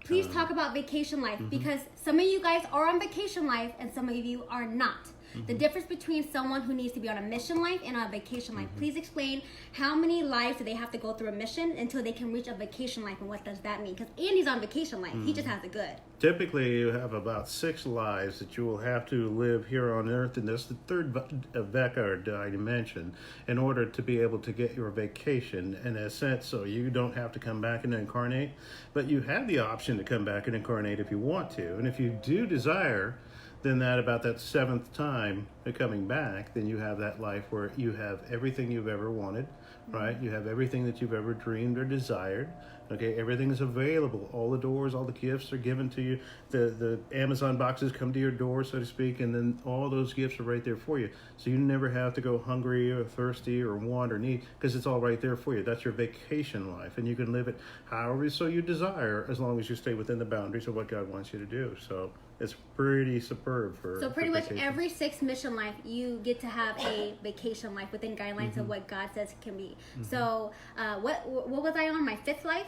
Please talk about vacation life because some of you guys are on vacation life and some of you are not. The difference between someone who needs to be on a mission life and a vacation life. Please explain how many lives do they have to go through a mission until they can reach a vacation life, and what does that mean? Because Andy's on vacation life. He just has it good. Typically, you have about 6 lives that you will have to live here on Earth, and that's the third vecca or dimension, in order to be able to get your vacation, in a sense, so you don't have to come back and incarnate. But you have the option to come back and incarnate if you want to. And if you do desire, then about that 7th time coming back, then you have that life where you have everything you've ever wanted, right? You have everything that you've ever dreamed or desired. Okay, everything is available. All the doors, all the gifts are given to you. The Amazon boxes come to your door, so to speak, and then all those gifts are right there for you. So you never have to go hungry or thirsty or want or need, because it's all right there for you. That's your vacation life, and you can live it however so you desire, as long as you stay within the boundaries of what God wants you to do. So it's pretty superb for. So pretty much every 6th mission life, you get to have a vacation life within guidelines of what God says it can be. So what was I on, my 5th life?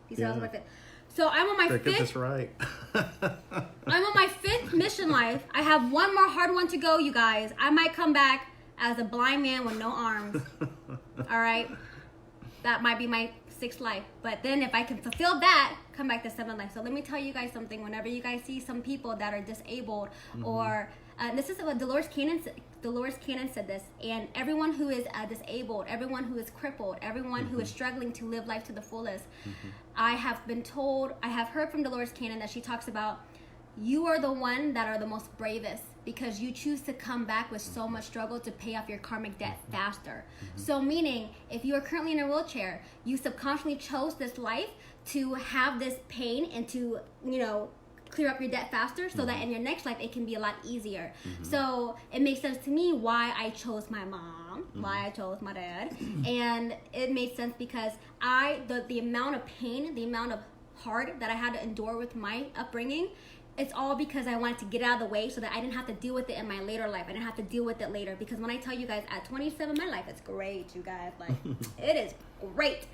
He said I was on my 5th. So I'm on my 5th. Get this right. I'm on my 5th mission life. I have one more hard one to go, you guys. I might come back as a blind man with no arms. All right, that might be my 6th life. But then if I can fulfill that, come back to 7th life. So let me tell you guys something. Whenever you guys see some people that are disabled, or this is what Dolores Cannon said this, and everyone who is disabled, everyone who is crippled, everyone who is struggling to live life to the fullest, I have heard from Dolores Cannon that she talks about, you are the one that are the most bravest, because you choose to come back with so much struggle to pay off your karmic debt faster. So meaning, if you are currently in a wheelchair, you subconsciously chose this life to have this pain and to, clear up your debt faster, so that in your next life it can be a lot easier. So it makes sense to me why I chose my mom, why I chose my dad, and it made sense because the amount of pain, the amount of hard that I had to endure with my upbringing, it's all because I wanted to get out of the way so that I didn't have to deal with it in my later life. I didn't have to deal with it later, because when I tell you guys, at 27, my life is great, you guys. Like, it is great.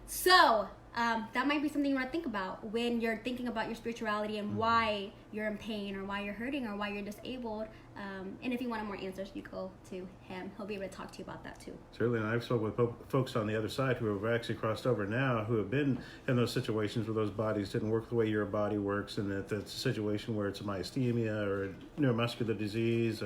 So that might be something you want to think about when you're thinking about your spirituality and why you're in pain, or why you're hurting, or why you're disabled. And if you want more answers, you go to him. He'll be able to talk to you about that too. Certainly, and I've spoken with folks on the other side who have actually crossed over now, who have been in those situations where those bodies didn't work the way your body works, and that that's a situation where it's a myasthenia or a neuromuscular disease,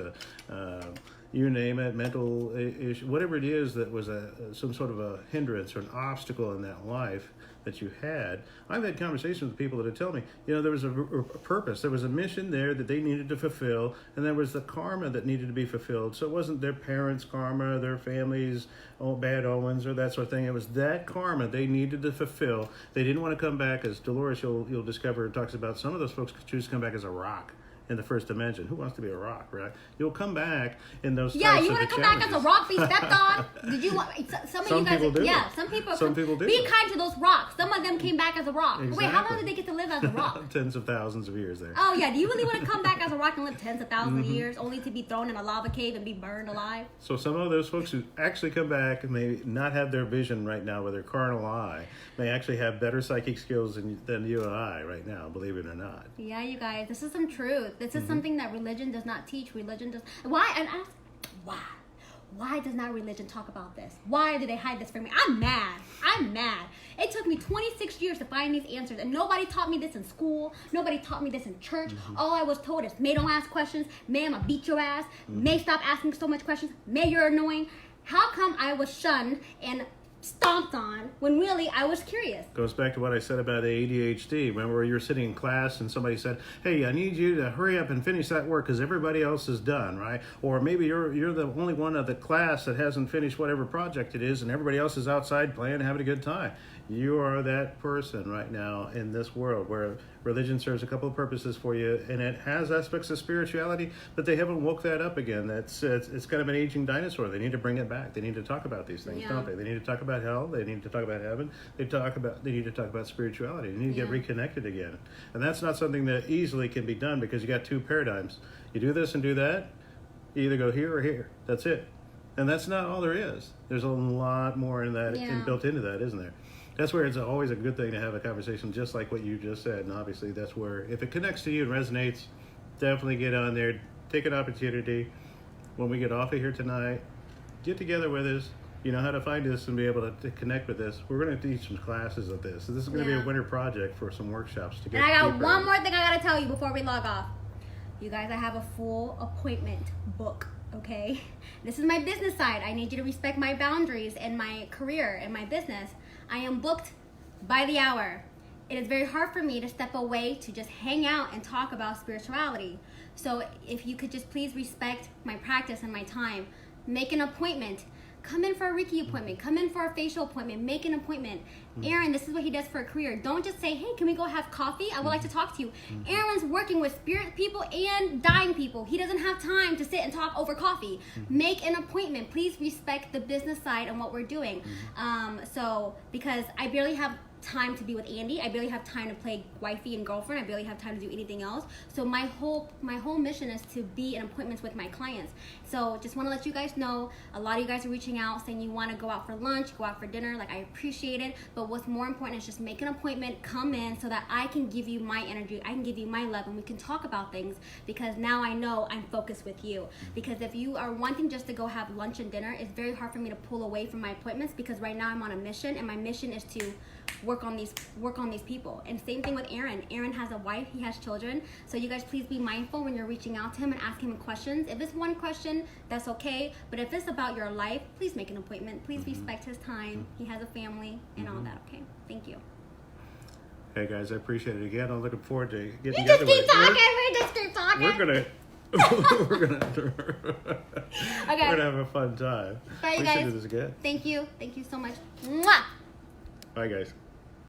you name it, mental issue, whatever it is that was some sort of a hindrance or an obstacle in that life that you had. I've had conversations with people that have told me, there was a purpose, there was a mission there that they needed to fulfill, and there was the karma that needed to be fulfilled. So it wasn't their parents' karma, their family's bad omens, or that sort of thing. It was that karma they needed to fulfill. They didn't want to come back, as Dolores, you'll discover, talks about, some of those folks choose to come back as a rock in the first dimension. Who wants to be a rock, right? You'll come back in those types of you want to come back as a rock, be stepped on? Did you want some of you guys? People do. Yeah, some people do. Be kind to those rocks. Some of them came back as a rock. Exactly. Wait, how long did they get to live as a rock? Tens of thousands of years there. Oh yeah, do you really want to come back as a rock and live tens of thousands of years only to be thrown in a lava cave and be burned alive? So some of those folks who actually come back may not have their vision right now with their carnal eye, may actually have better psychic skills than you and I right now, believe it or not. Yeah, you guys, this is some truth. This is something that religion does not teach. Religion does. Why? And ask why. Why does not religion talk about this? Why do they hide this from me? I'm mad. It took me 26 years to find these answers, and nobody taught me this in school. Nobody taught me this in church. All I was told is, May, don't ask questions. May, I'm gonna beat your ass. May, stop asking so much questions. May, you're annoying. How come I was shunned and stomped on when really I was curious? Goes back to what I said about ADHD. Remember where you're sitting in class and somebody said, hey, I need you to hurry up and finish that work because everybody else is done, right? Or maybe you're the only one of the class that hasn't finished whatever project it is, and everybody else is outside playing, having a good time. You are that person right now in this world where religion serves a couple of purposes for you, and it has aspects of spirituality, but they haven't woke that up again. It's kind of an aging dinosaur. They need to bring it back. They need to talk about these things, don't they? They need to talk about hell. They need to talk about heaven. They need to talk about spirituality. They need to get reconnected again. And that's not something that easily can be done, because you got two paradigms. You do this and do that. You either go here or here. That's it. And that's not all there is. There's a lot more in that and built into that, isn't there? That's where it's always a good thing to have a conversation just like what you just said. And obviously that's where, if it connects to you and resonates, definitely get on there, take an opportunity, when we get off of here tonight, get together with us. You know how to find us and be able to connect with us. We're going to teach some classes of this. So this is going to be a winter project for some workshops to get. And I got deeper. one more thing I got to tell you before we log off. You guys, I have a full appointment book, okay? This is my business side. I need you to respect my boundaries and my career and my business. I am booked by the hour. It is very hard for me to step away to just hang out and talk about spirituality. So if you could just please respect my practice and my time, make an appointment. Come in for a Reiki appointment. Come in for a facial appointment. Make an appointment. Aaron, this is what he does for a career. Don't just say, hey, can we go have coffee? I would like to talk to you. Aaron's working with spirit people and dying people. He doesn't have time to sit and talk over coffee. Make an appointment. Please respect the business side and what we're doing. Because I barely have time to be with Andy. I barely have time to play wifey and girlfriend. I barely have time to do anything else. So my whole mission is to be in appointments with my clients. So just want to let you guys know, a lot of you guys are reaching out saying you want to go out for lunch, go out for dinner. Like, I appreciate it. But what's more important is just make an appointment, come in so that I can give you my energy. I can give you my love and we can talk about things, because now I know I'm focused with you. Because if you are wanting just to go have lunch and dinner, it's very hard for me to pull away from my appointments, because right now I'm on a mission, and my mission is to work on these people. And same thing with Aaron. Aaron has a wife, he has children. So you guys please be mindful when you're reaching out to him and asking him questions. If it's one question, that's okay. But if it's about your life, please make an appointment. Please respect his time. He has a family and all that, okay? Thank you. Hey guys, I appreciate it again. I'm looking forward to getting You together just keep with you. talking. We just keep talking. We're gonna Okay. have a fun time. Bye, you We guys. should do this again. Thank you. Thank you so much. Mwah! Bye guys.